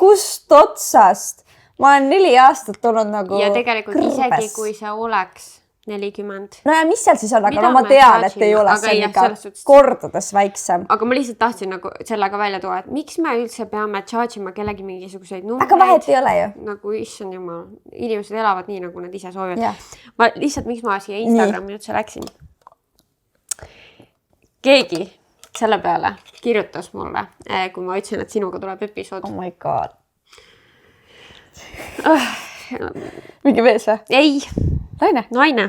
kust otsast? Ma olen 4 aastat olnud nagu ja tegelikult kõrbes. Isegi, kui see oleks 40. No ja mis seal siis on, aga Mida no ma ma tean, et charge'in? ei ole Aga see jah, ikka selles suhtes- kordades väiksem. Aga ma lihtsalt tahtsin nagu sellega välja tuua, et miks me üldse peame charge ima kellegi mingisuguseid numbreid. Aga vahet ei ole ju. Nagu issand jumal, inimesed elavad nii, nagu nad ise soovivad. Jah. Ma lihtsalt, miks ma siia Instagrami üldse läksin. Keegi selle peale kirjutas mulle, kui ma ütlesin, et sinuga tuleb episood. Oh my god. Mingi mees või? Ei, Naine?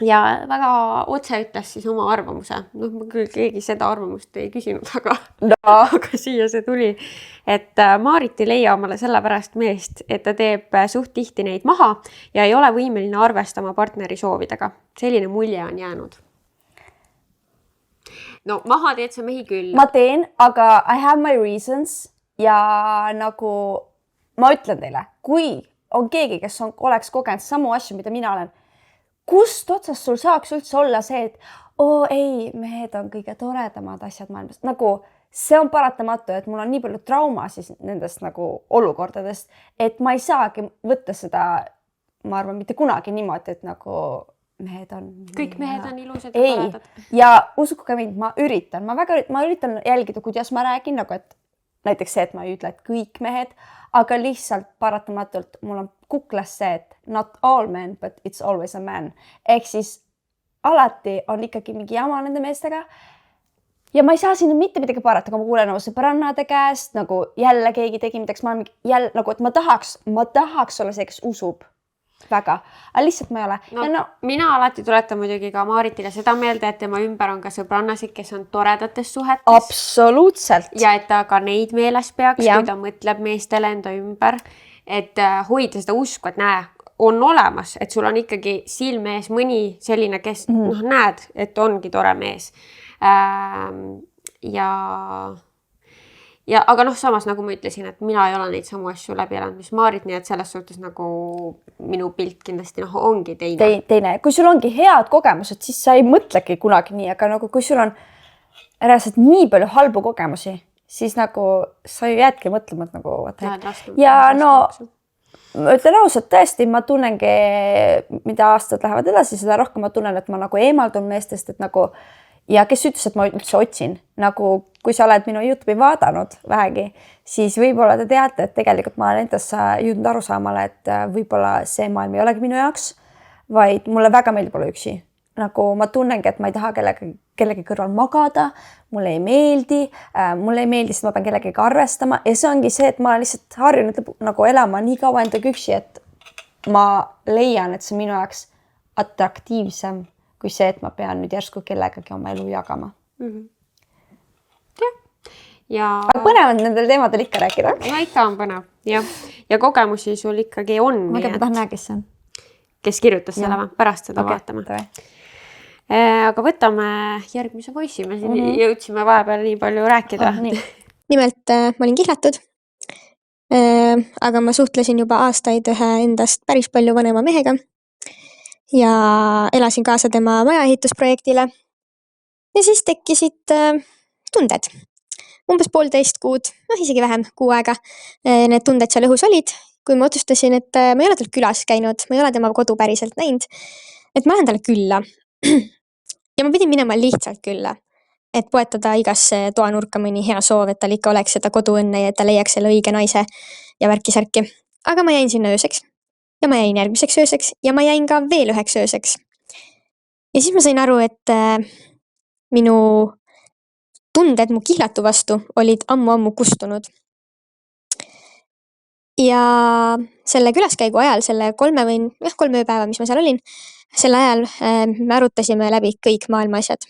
ja väga otse ütles siis oma arvamuse. Noh, ma küll keegi seda arvamust ei küsinud, aga siia see tuli, et Maarit ei leia omale sellepärast meest, et ta teeb suht tihti neid maha ja ei ole võimeline arvestama partneri soovidega. Selline mulje on jäänud. No maha teed sa mehi küll. Ma teen, aga I have my reasons ja nagu ma ütlen teile, kui on keegi, kes oleks kogenud samu asju, mida mina olen, kust otsast sul saaks üldse olla see, et ei, mehed on kõige toredamad asjad maailmas. Nagu see on paratamatu, et mul on nii palju trauma siis nendest nagu olukordadest, et ma ei saagi võtta seda, ma arvan, mitte kunagi niimoodi, et nagu mehed on... Kõik mehed on ilusad ja toredad. Ja uskuge mind, ma üritan jälgida, kuidas ma räägin, nagu et näiteks see, et ma ei ütle, et kõik mehed, aga lihtsalt paratamatult mul on kuklas see, et not all men, but it's always a man. Ehk siis alati on ikkagi mingi jama nende meestega. Ja ma ei saa sinna mitte midagi parata, kui ma kuulen oma sõbrannade käest, nagu jälle keegi tegi midagi, ma olen jälle nagu, et ma tahaks olla see, kes usub väga, aga lihtsalt ma ei ole. Mina alati tuletan muidugi ka Maaritile seda meelde, et tema ümber on ka sõbrannasid, kes on toredates suhetes. Absoluutselt. Ja et ta ka neid meeles peaks, kui ta mõtleb meestele enda ümber, et hoida seda usku, et näe, on olemas, et sul on ikkagi silme ees mõni selline, kes näed, et ongi tore mees. Ja aga samas nagu ma ütlesin, et mina ei ole neid samu asju läbi elanud, mis Maarit, nii et selles suhtes nagu minu pilt kindlasti ongi teine. Kui sul ongi head kogemused, siis sa ei mõtlegi kunagi nii, aga nagu kui sul on reaalselt nii palju halbu kogemusi, siis nagu sa ju jäädki mõtlema, et nagu ma ütlen ausalt, tõesti, ma tunnengi, mida aastad lähevad edasi, seda rohkem ma tunnen, et ma nagu eemaldun meestest, et nagu ja kes ütles, et ma üldse otsin, nagu kui sa oled minu YouTube'i vaadanud vähegi, siis võib-olla te teate, et tegelikult ma olen endasse jõudnud arusaamale, et võib-olla see maailm ei olegi minu jaoks, vaid mulle väga meeldib olla üksi. Nagu ma tunnengi, et ma ei taha kellegi kõrval magada, mulle ei meeldi, sest ma pean kellegagi arvestama ja see ongi see, et ma olen lihtsalt harjunud nagu elama nii kaua endaga üksi, et ma leian, et see minu jaoks atraktiivsem kui see, et ma pean nüüd järsku kellegagi oma elu jagama. Aga põnev on nendel teemadel ikka rääkida. No ikka on põnev, jah. Ja kogemusi sul ikkagi on. Ma tahan näha, kes see on. Kes kirjutas selle, pärast seda vaatame. Aga võtame järgmise voice'i. Me siin jõudsime vahepeal nii palju rääkida. Nimelt ma olin kihlatud, aga ma suhtlesin juba aastaid ühe endast päris palju vanema mehega ja elasin kaasa tema majaehitusprojektile ja siis tekkisid tunded. Umbes 1,5 kuud, isegi vähem, 6 aega. Need tunded seal õhus olid, kui ma otsustasin, et ma ei ole tal külas käinud, ma ei ole tema kodu päriselt näinud, et ma lähen talle külla. Ja ma pidin minema lihtsalt külla, et poetada igasse toanurka mõni hea soov, et tal ikka oleks seda koduõnne ja et ta leiaks selle õige naise ja värki-särki. Aga ma jäin sinna ööseks ja ma jäin järgmiseks ööseks ja ma jäin ka veel üheks ööseks. Ja siis ma sain aru, et minu tunded mu kihlatu vastu olid ammu kustunud. Ja selle külaskäigu ajal, selle 3 ööpäeva, mis ma seal olin, selle ajal me arutasime läbi kõik maailma asjad.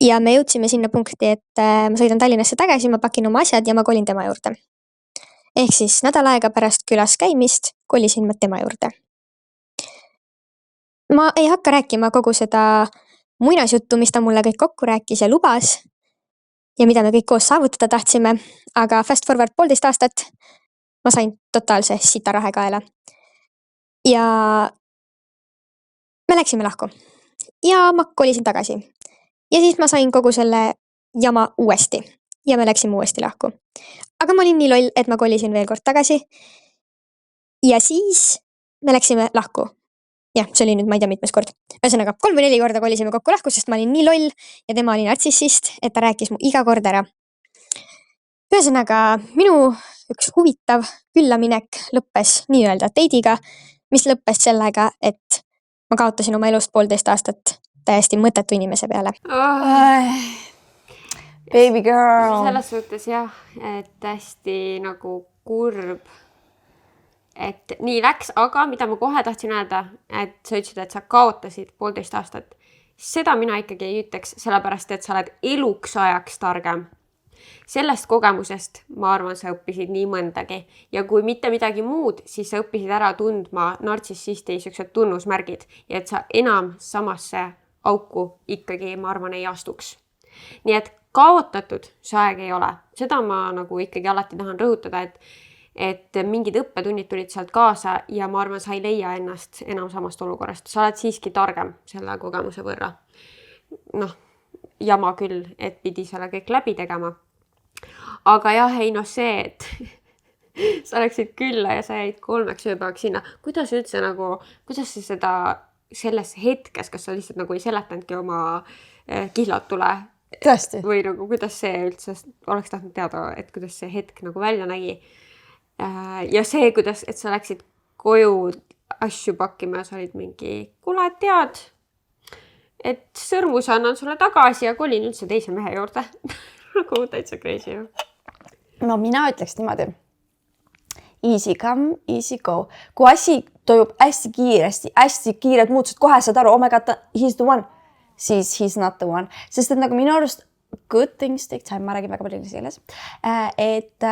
ja me jõudsime sinna punkti, et ma sõidan Tallinnasse tagasi, ma pakin oma asjad ja ma kolin tema juurde. Ehk siis nädal aega pärast külas käimist kolisin ma tema juurde. Ma ei hakka rääkima kogu seda muinasjuttu, mis ta mulle kõik kokku rääkis ja lubas ja mida me kõik koos saavutada tahtsime, aga fast forward 1,5 aastat ma sain totaalse sita rahe kaela. Ja me läksime lahku ja ma kolisin tagasi. Ja siis ma sain kogu selle jama uuesti ja me läksime uuesti lahku. Aga ma olin nii loll, et ma kolisin veel kord tagasi. Ja siis me läksime lahku. Jah, see oli nüüd ma ei tea mitmes kord. Ühesõnaga 3 või 4 korda kolisime kokku lahku, sest ma olin nii loll ja tema oli nartsissist, et ta rääkis mu iga kord ära. Ühesõnaga minu üks huvitav küllaminek lõppes nii-öelda date'iga, mis lõppes sellega, et ma kaotasin oma elust 1,5 aastat täiesti mõttetu inimese peale. Baby girl. Selles suhtes jah, et hästi nagu kurb, et nii läks, aga mida ma kohe tahtsin öelda, et sa ütlesid, et sa kaotasid 1,5 aastat. Seda mina ikkagi ei ütleks, sellepärast, et sa oled eluks ajaks targem. Sellest kogemusest, ma arvan, sa õppisid nii mõndagi. Ja kui mitte midagi muud, siis sa õppisid ära tundma nartsissisti sellised tunnusmärgid ja et sa enam samasse auku ikkagi, ma arvan, ei astuks. Nii et kaotatud see aeg ei ole. Seda ma nagu ikkagi alati tahan rõhutada, et mingid õppetunnid tulid sealt kaasa ja ma arvan, sa ei leia ennast enam samast olukorrast. Sa oled siiski targem selle kogemuse võrra. Noh, jama küll, et pidi selle kõik läbi tegema. Aga jah, ei see, et sa läksid külla ja sa jäid 3 ööpäevaks sinna. Kuidas üldse nagu, kuidas sa seda selles hetkes, kas sa lihtsalt nagu ei seletanudki oma kihlatule? Tõesti. Või nagu, kuidas see üldse, oleks tahtnud teada, et kuidas see hetk nagu välja nägi. Ja see, kuidas, et sa läksid koju asju pakkima ja sa olid mingi, kuule, tead, et sõrmus annan sulle tagasi ja kolin üldse teise mehe juurde. Nagu täitsa crazy. No mina ütleks niimoodi. Easy come, easy go. Kui asi toimub hästi kiired muutused, kohe saad aru, oh my god, he's the one, siis he's not the one. Sest et nagu minu arust good things take time, ma räägin väga palju inglise keeles, et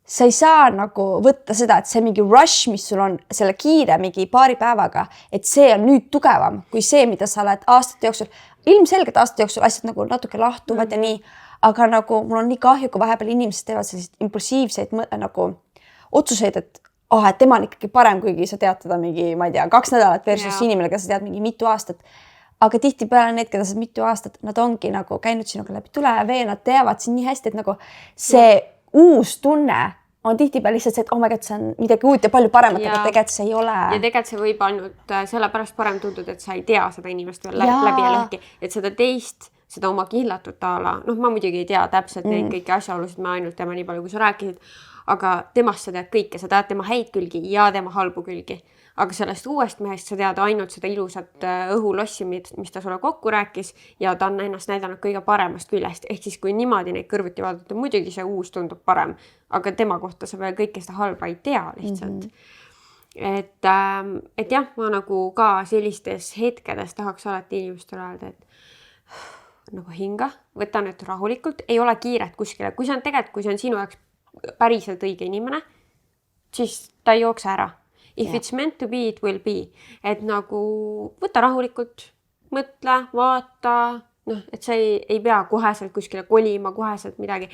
sa ei saa nagu võtta seda, et see mingi rush, mis sul on selle kiire mingi paari päevaga, et see on nüüd tugevam kui see, mida sa oled aastate jooksul. Ilmselgelt aastate jooksul asjad nagu natuke lahtuvad ja nii, aga nagu mul on nii kahju, kui vahepeal inimesed teevad selliseid impulsiivseid nagu otsuseid, et tema on ikkagi parem, kuigi sa tead teda mingi, ma ei tea, 2 nädalat versus inimene, kes sa tead mingi mitu aastat. Aga tihtipeale need, keda sa mitu aastat, nad ongi nagu käinud sinuga läbi tule ja vee, nad teavad siin nii hästi, et nagu see uus tunne on tihtipeale lihtsalt see, et oh my god, see on midagi uut ja palju paremat, aga tegelikult see ei ole. Ja tegelikult see võib ainult sellepärast parem tunduda, et sa ei tea seda inimest veel läbi ja lõhki, et seda teist, seda oma kihlatut ala, ma muidugi ei tea täpselt neid kõiki asjaolusid, ma ainult tema nii palju, kui sa rääkisid, aga temast sa tead kõike, sa tead tema häid külgi ja tema halbu külgi. Aga sellest uuest mehest sa tead ainult seda ilusat õhulossi, mis ta sulle kokku rääkis ja ta on ennast näidanud kõige paremast küljest. Ehk siis kui niimoodi neid kõrvuti vaadata, muidugi see uus tundub parem, aga tema kohta sa veel kõike seda halba ei tea lihtsalt. Et jah, ma nagu ka sellistes hetkedes tahaks alati inimestele öelda, et nagu hinga, võta nüüd rahulikult, ei ole kiiret kuskile. Kui see on sinu jaoks päriselt õige inimene, siis ta ei jookse ära. If it's meant to be, it will be. Et nagu võta rahulikult, mõtle, vaata, et sa ei pea koheselt kuskile kolima, koheselt midagi.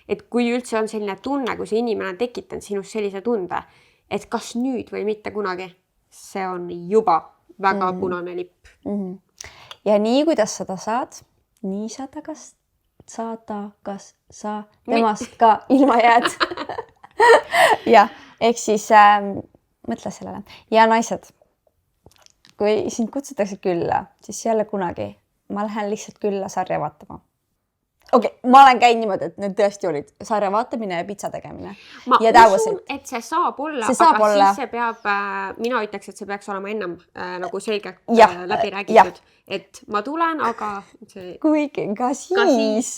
Et kui üldse on selline tunne, kui see inimene on tekitanud sinust sellise tunde, et kas nüüd või mitte kunagi, see on juba väga punane lipp. Ja nii, kuidas seda saad, nii sa temast ka ilma jääd. Ja, ehk siis mõtle sellele. Ja naised, kui sind kutsutakse külla, siis jälle kunagi ma lähen lihtsalt külla sarja vaatama. Ma olen käinud niimoodi, et need tõesti olid sarja vaatamine ja pitsa tegemine. Ma usun, et see saab olla, siis see peab, mina ütleks, et see peaks olema ennem nagu selgelt läbi räägitud, et ma tulen, aga kuigi ka siis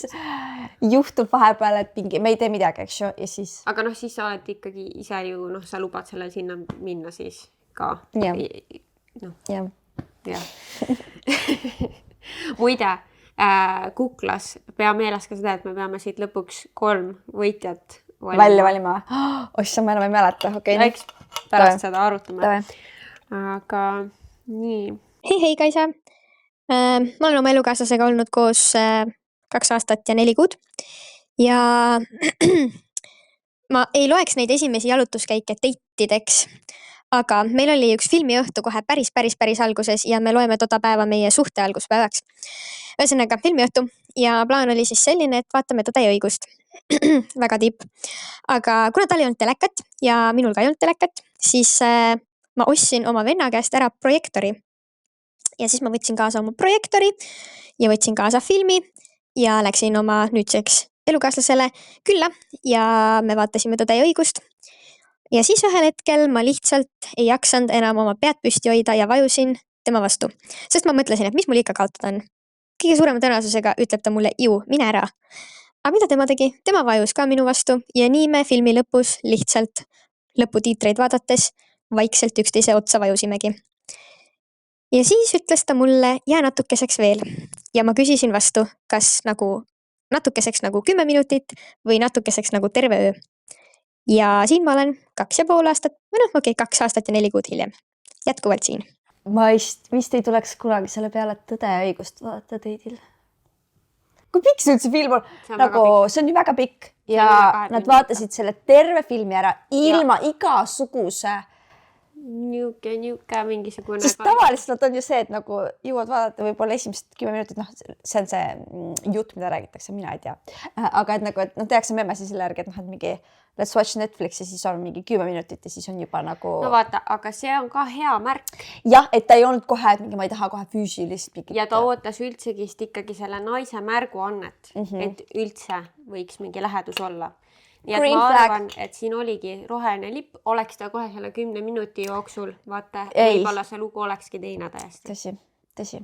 juhtub vahepeal, et me ei tee midagi, eks ju, ja siis. Aga siis sa oled ikkagi ise ju, sa lubad selle sinna minna siis ka. Jah. Muide, kuklas, pea meeles ka seda, et me peame siit lõpuks 3 võitjat välja valima. Ossa, ma enam ei mäleta. Okay, eks pärast seda arutame. Tavai. Aga nii. Hei, Kaisa. Ma olen oma elukaaslasega olnud koos 2 aastat ja 4 kuud. Ja ma ei loeks neid esimesi jalutuskäike teitideks, aga meil oli üks filmiõhtu kohe päris alguses ja me loeme toda päeva meie suhte alguspäevaks. Ühesõnaga filmiõhtu ja plaan oli siis selline, et vaatame Tõde ja õigust. Väga tipp. Aga kuna tal ei olnud telekat ja minul ka ei olnud telekat, siis ma ostsin oma venna käest ära projektori. Ja siis ma võtsin kaasa oma projektori ja võtsin kaasa filmi ja läksin oma nüüdseks elukaaslasele külla ja me vaatasime Tõde ja õigust. Ja siis ühel hetkel ma lihtsalt ei jaksanud enam oma pead püsti hoida ja vajusin tema vastu. Sest ma mõtlesin, et mis mul ikka kaotada on. Kõige suurema tõenäosusega ütleb ta mulle, ju, mine ära. Aga mida tema tegi? Tema vajus ka minu vastu ja nii me filmi lõpus lihtsalt lõputiitreid vaadates vaikselt üksteise otsa vajusimegi. Ja siis ütles ta mulle, jää natukeseks veel. Ja ma küsisin vastu, kas nagu natukeseks nagu 10 minutit või natukeseks nagu terve öö. Ja siin ma olen 2,5 aastat, või noh, 2 aastat ja 4 kuud hiljem. Jätkuvalt siin. Ma vist ei tuleks kunagi selle peale Tõde ja õigust vaadata teidil. Kui pikk see üldse film on? See on ju väga pikk ja nad vaatasid selle terve filmi ära ilma igasuguse Niuke mingisugune. Sest tavaliselt on ju see, et nagu jõuad vaadata võib-olla esimesed 10 minutit, see on see jutt, mida räägitakse, mina ei tea. Aga et nagu, et tehakse memesi selle järgi, et mingi let's watch Netflix ja siis on mingi 10 minutit ja siis on juba nagu... No vaata, aga see on ka hea märk. Jah, et ta ei olnud kohe, et mingi ma ei taha kohe füüsilist pikit. Ja ta ootas üldsegist ikkagi selle naise märguannet, et üldse võiks mingi lähedus olla. Nii et ma arvan, et siin oligi roheline lipp, oleks ta kohe selle 10 minuti jooksul, vaata, võib-olla see lugu olekski teine täiesti. Tõsi.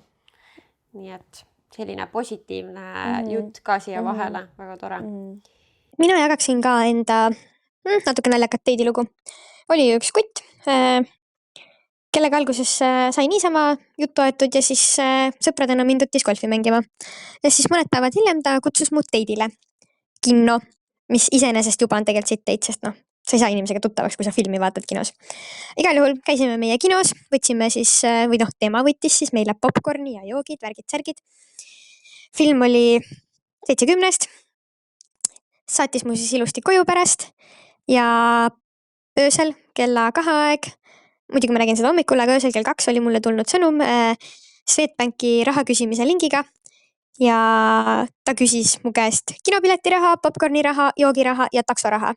Nii et selline positiivne jutt ka siia vahele, väga tore. Mina jagaksin ka enda natuke naljakat teidilugu. Oli üks kutt, kellega alguses sai niisama juttu aetud ja siis sõpradena mind võttis golfi mängima. Ja siis mõned päevad hiljem ta kutsus muud teidile kinno, mis iseenesest juba on tegelikult siit teid, sest sa ei saa inimesega tuttavaks, kui sa filmi vaatad kinos. Igal juhul käisime meie kinos, võtsime siis, või tema võttis siis meile popcorni ja joogid, värgid, särgid. Film oli 70, saatis mu siis ilusti koju pärast ja öösel kella 2 aeg, muidugi ma nägin seda hommikul, aga öösel kell 2 oli mulle tulnud sõnum Swedbanki raha küsimise lingiga. Ja ta küsis mu käest kinopileti raha, popcorni raha, joogiraha ja taksoraha.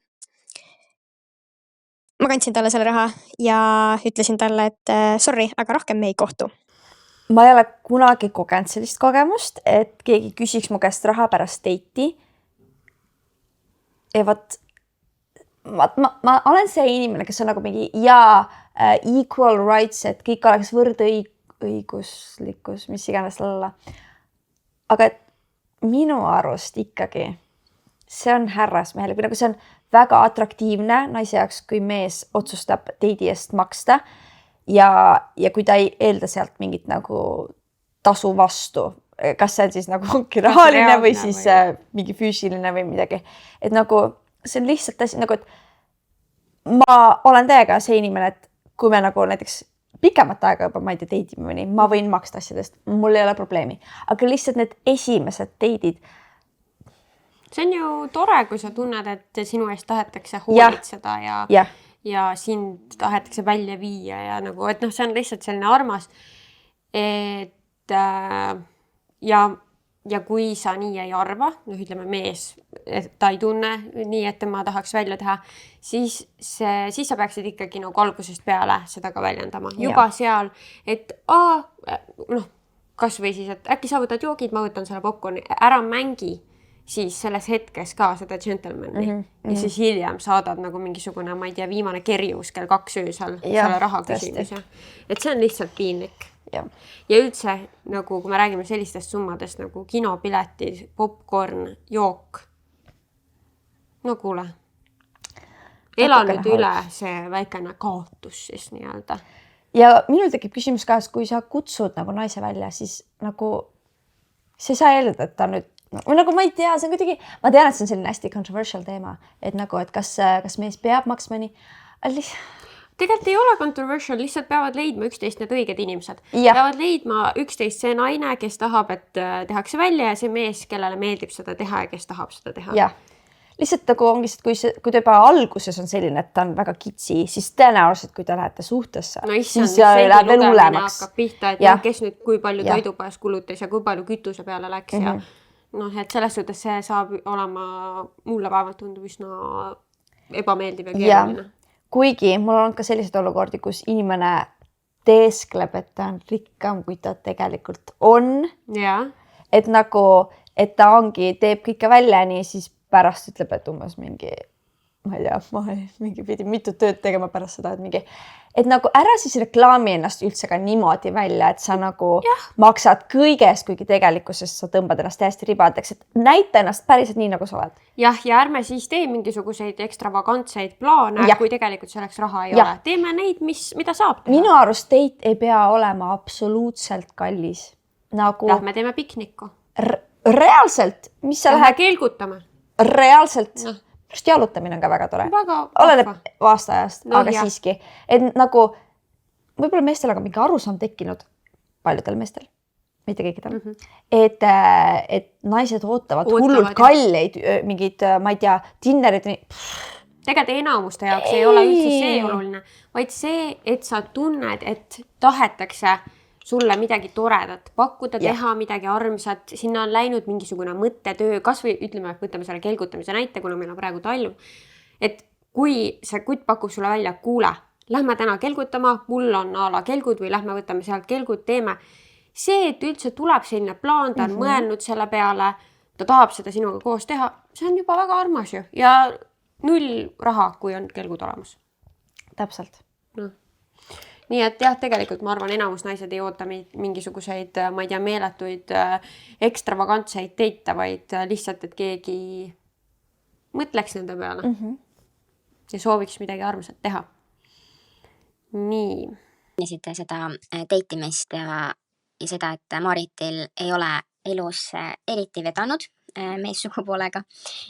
Ma kandsin talle selle raha ja ütlesin talle, et sorry, aga rohkem me ei kohtu. Ma ei ole kunagi kogenud sellist kogemust, et keegi küsiks mu käest raha pärast teiti. Ja ma olen see inimene, kes on nagu mingi equal rights, et kõik oleks võrdõiguslikkus, mis iganes lalla. Aga minu arust ikkagi see on härrasmehele, nagu see on väga atraktiivne naise jaoks, kui mees otsustab teidi eest maksta ja kui ta ei eelda sealt mingit nagu tasu vastu, kas see on siis nagu rahaline või siis mingi füüsiline või midagi. Et nagu see on lihtsalt asi, nagu, et ma olen täiega see inimene, et kui me nagu näiteks pikemat aega juba, ma ei tea, teidime mõni, ma võin maksta asjadest, mul ei ole probleemi. Aga lihtsalt need esimesed teidid. See on ju tore, kui sa tunned, et sinu eest tahetakse hoolitseda ja sind tahetakse välja viia ja nagu, et see on lihtsalt selline armas. Et ja kui sa nii ei arva, ütleme mees, et ta ei tunne nii, et tema tahaks välja teha, siis sa peaksid ikkagi algusest peale seda ka väljendama. Juba seal, et kas või siis, et äkki sa võtad joogid, ma võtan selle popcorni, ära mängi siis selles hetkes ka seda gentlemani ja siis hiljem saadad nagu mingisugune, ma ei tea, viimane kerjus kell 2 öösel selle raha küsimise. Et see on lihtsalt piinlik. Ja üldse, nagu kui me räägime sellistest summadest nagu kinopiletid, popcorn, jook. No kuule, ela nüüd üle see väikene kaotus siis nii-öelda. Ja minul tekib küsimus ka, kui sa kutsud nagu naise välja, siis nagu sa ei saa eeldada, et ta nüüd, või nagu ma ei tea, see on kuidagi, ma tean, et see on selline hästi controversial teema, et nagu, et kas mees peab maksma nii, tegelikult ei ole controversial, lihtsalt peavad leidma üksteist need õiged inimesed. Jah. Peavad leidma üksteist see naine, kes tahab, et tehakse välja ja see mees, kellele meeldib seda teha ja kes tahab seda teha. jah, lihtsalt nagu ongi, kui ta juba alguses on selline, et ta on väga kitsi, siis tõenäoliselt, kui te lähete suhtesse, No issand, siis läheb veel hullemaks. hakkab pihta, et Jah. kes nüüd kui palju Jah. toidupoes kulutas ja kui palju kütuse peale läks ja noh, et selles suhtes see saab olema, mulle vähemalt tundub üsna ebameeldiv ja keeruline. Kuigi mul on olnud ka selliseid olukordi, kus inimene teeskleb, et ta on rikkam, kui ta tegelikult on. Jah. Et nagu, et ta ongi, teeb kõike välja nii, siis pärast ütleb, et umbes mingi, ma ei tea, mingi pidi mitu tööd tegema pärast seda, et nagu ära siis reklaami ennast üldse ka niimoodi välja, et sa nagu maksad kõigest, kuigi tegelikkuses sa tõmbad ennast täiesti ribadeks, et näita ennast päriselt nii, nagu sa oled. Jah, ja ärme siis tee mingisuguseid ekstravagantseid plaane, kui tegelikult selleks raha ei ole. Teeme neid, mida saab teha. Minu arust teid ei pea olema absoluutselt kallis. Nagu Lähme teeme pikniku. Reaalselt, mis sa Lähme kelgutame. Reaalselt, just jalutamine on ka väga tore. Oleneb aastaajast, aga siiski. Et nagu, võib-olla meestel on mingi arusaam tekkinud, paljudel meestel, mitte kõikidel, et naised ootavad hullult kalleid, mingid, ma ei tea, dinnerid. Tegelikult enamuste jaoks ei ole üldse see oluline, vaid see, et sa tunned, et tahetakse sulle midagi toredat, pakkuda, teha midagi armsat, sinna on läinud mingisugune mõttetöö, kas või ütleme, et võtame selle kelgutamise näite, kuna meil on praegu talv. Et kui see kutt pakub sulle välja, kuule, lähme täna kelgutama, mul on a la kelgud või lähme võtame sealt kelgud, teeme. See, et üldse tuleb selline plaan, ta on mõelnud selle peale, ta tahab seda sinuga koos teha, see on juba väga armas ju. Ja 0 raha, kui on kelgud olemas. Täpselt. Nii et jah, tegelikult ma arvan, enamus naised ei oota mingisuguseid, ma ei tea, meeletuid ekstravagantseid teite, vaid lihtsalt, et keegi mõtleks nende peale ja sooviks midagi armsat teha. Nii. Esite seda deitimist ja seda, et Maritil ei ole elus eriti vedanud meessugupolega.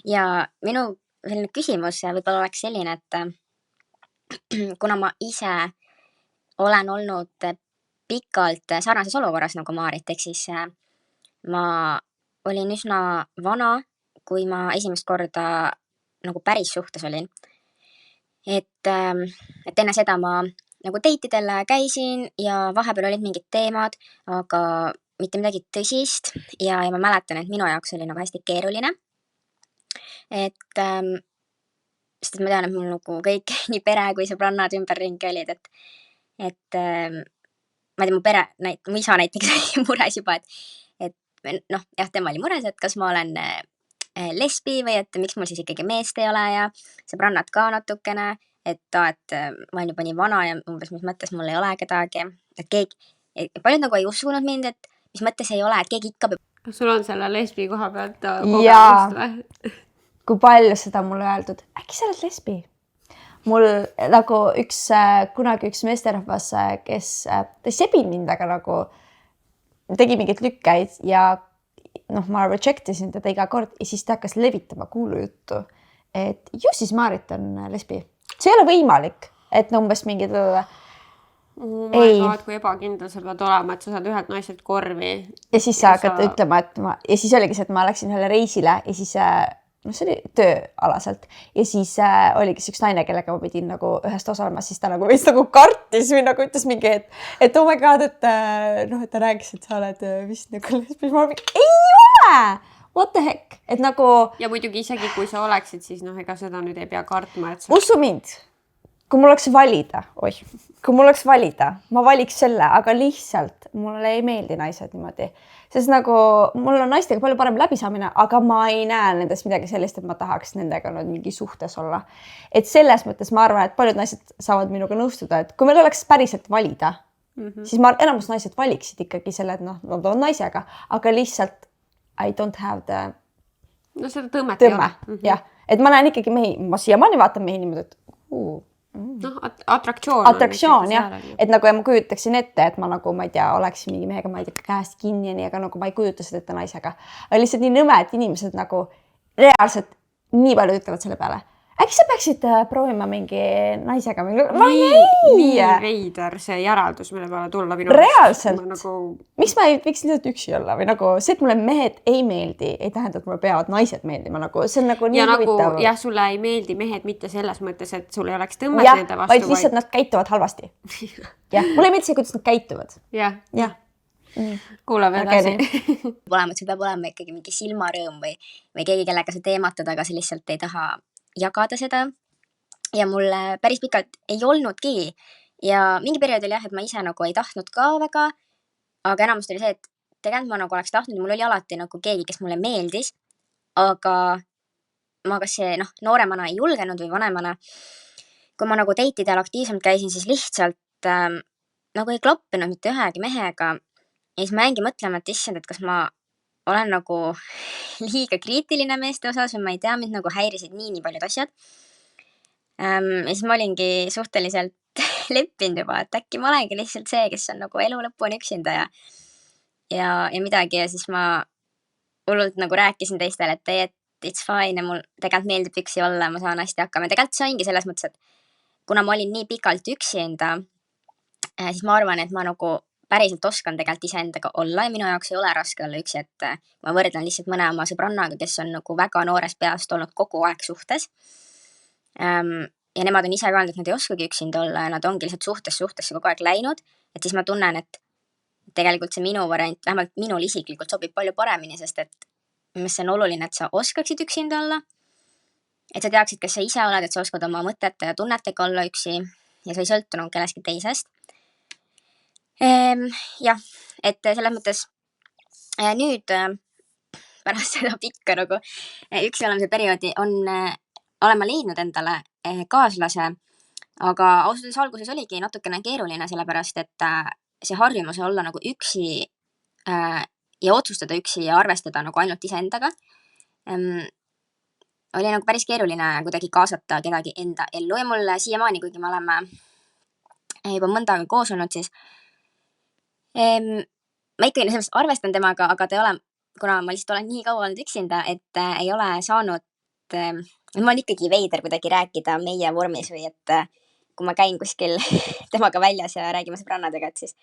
Ja minu selline küsimus võib-olla oleks selline, et kuna ma ise olen olnud pikalt sarnases olukorras nagu Maarit, ehk siis ma olin üsna vana, kui ma esimest korda nagu päris suhtes olin. Et enne seda ma nagu deitidel käisin ja vahepeal olid mingid teemad, aga mitte midagi tõsist ja ma mäletan, et minu jaoks oli nagu hästi keeruline. Sest ma tean, et mul nagu kõik nii pere kui sõbrannad ümberringi olid, et ma ei tea, mu isa näiteks oli mures juba, et noh, jah, tema oli mures, et kas ma olen lesbi või et miks mul siis ikkagi meest ei ole ja sõbrannad ka natukene, et ma olen juba nii vana ja umbes mis mõttes mul ei ole kedagi, et paljud nagu ei uskunud mind, et mis mõttes ei ole, et keegi ikka peab. Kas sul on selle lesbi koha pealt kogemust või? Kui palju seda mulle öeldud, äkki sa oled lesbi? Mul nagu kunagi üks meesterahvas, kes ta sebinud mind, aga nagu tegi mingid lükkeid ja ma rejectisin teda iga kord ja siis ta hakkas levitama kuulujuttu, et ju siis Maarit on lesbi. See ei ole võimalik, et umbes mingid Kui ebakindel sa pead olema, et sa saad ühelt naiselt korvi. Ja siis sa hakkad ütlema, ja siis oligi see, et ma läksin ühele reisile ja siis see oli tööalaselt ja siis oligi üks naine, kellega ma pidin nagu ühest osalema, siis ta nagu kartis või nagu ütles mingi, et oh my god, et ta rääkis, et sa oled vist nagu lesbi. Ma mingi, ei ole! What the heck? Et nagu... Ja muidugi isegi, kui sa oleksid, siis ega seda nüüd ei pea kartma, et sa... Usu mind, kui mul oleks valida, ma valiks selle, aga lihtsalt mulle ei meeldi naised niimoodi. Sest nagu mul on naistega palju parem läbisaamine, aga ma ei näe nendest midagi sellist, et ma tahaks nendega nüüd mingi suhtes olla. Et selles mõttes ma arvan, et paljud naised saavad minuga nõustuda, et kui meil oleks päriselt valida, siis enamus naised valiksid ikkagi selle, et nad on naisega, aga lihtsalt I don't have the... No seda tõmmet ei ole. Jah, et ma näen ikkagi mehi, ma siiamaani vaatan mehi niimoodi, et noh, atraktsioon atraktsioon jah, et nagu ja ma kujutaksin ette, et ma nagu, ma ei tea, oleksin mingi mehega, ma ei tea, käest kinni ja nii, aga nagu ma ei kujuta seda ette naisega. Aga lihtsalt nii nõme, et inimesed nagu reaalselt nii palju ütlevad selle peale. Äkki sa peaksid proovima mingi naisega? Nii veider see järeldus, mille peale tulla minu reaalselt. Nagu... Miks ma ei võiks lihtsalt üksi olla või nagu see, et mulle mehed ei meeldi, ei tähenda, et mulle peavad naised meeldima. Nagu, see on nagu nii huvitav. Nagu, jah, sulle ei meeldi mehed mitte selles mõttes, et sul ei oleks tõmmet nende vastu. Vaid lihtsalt nad käituvad halvasti. Jah, mulle ei meeldi see, kuidas nad käituvad. Jah. Kuulame edasi. Olemas, see peab olema ikkagi mingi silmarõõm või keegi, kellega sa teematad, aga sa lihtsalt ei taha jagada seda. Ja mul päris pikalt ei olnudki. Ja mingi periood oli jah, et ma ise nagu ei tahtnud ka väga, aga enamast oli see, et tegelikult ma nagu oleks tahtnud, mul oli alati nagu keegi, kes mulle meeldis, aga ma kas see nooremana ei julgenud või vanemana. Kui ma nagu date'idel aktiivselt käisin, siis lihtsalt nagu ei kloppinud mitte ühegi mehega. Ja siis ma jäingi mõtlema, et issand, et kas ma olen nagu liiga kriitiline meeste osas või ma ei tea, mind nagu häirisid nii paljud asjad. Ja siis ma olingi suhteliselt leppinud juba, et äkki ma olengi lihtsalt see, kes on nagu elu lõpuni üksinda ja midagi. Ja siis ma hullult nagu rääkisin teistele, et it's fine ja mul tegelikult meeldib üksi olla, ma saan hästi hakkama. Tegelikult saingi selles mõttes, et kuna ma olin nii pikalt üksinda, siis ma arvan, et ma nagu päriselt oskan tegelikult iseendaga olla ja minu jaoks ei ole raske olla üksi, et ma võrdlen lihtsalt mõne oma sõbrannaga, kes on nagu väga noorest peast olnud kogu aeg suhtes. Ja nemad on ise ka öelnud, et nad ei oskagi üksinda olla ja nad ongi lihtsalt suhtesse kogu aeg läinud, et siis ma tunnen, et tegelikult see minu variant, vähemalt minul isiklikult sobib palju paremini, sest et mis on oluline, et sa oskaksid üksinda olla, et sa teaksid, kes sa ise oled, et sa oskad oma mõtete ja tunnetega olla üksi ja sa ei sõltunud kelleski teisest. Jah, et selles mõttes nüüd pärast seda pikka nagu üksi olemise perioodi olen ma leidnud endale kaaslase, aga ausalt alguses oligi natukene keeruline, sellepärast et see harjumus olla nagu üksi ja otsustada üksi ja arvestada nagu ainult iseendaga oli nagu päris keeruline kuidagi kaasata kedagi enda ellu ja mul siiamaani, kuigi me oleme juba mõnda aega koos olnud, siis ma ikkagi arvestan temaga, aga ta ei ole, kuna ma lihtsalt olen nii kaua olnud üksinda, et ei ole saanud, ma olen ikkagi veider kuidagi rääkida meie vormis või et kui ma käin kuskil temaga väljas ja räägime sõbrannadega, et siis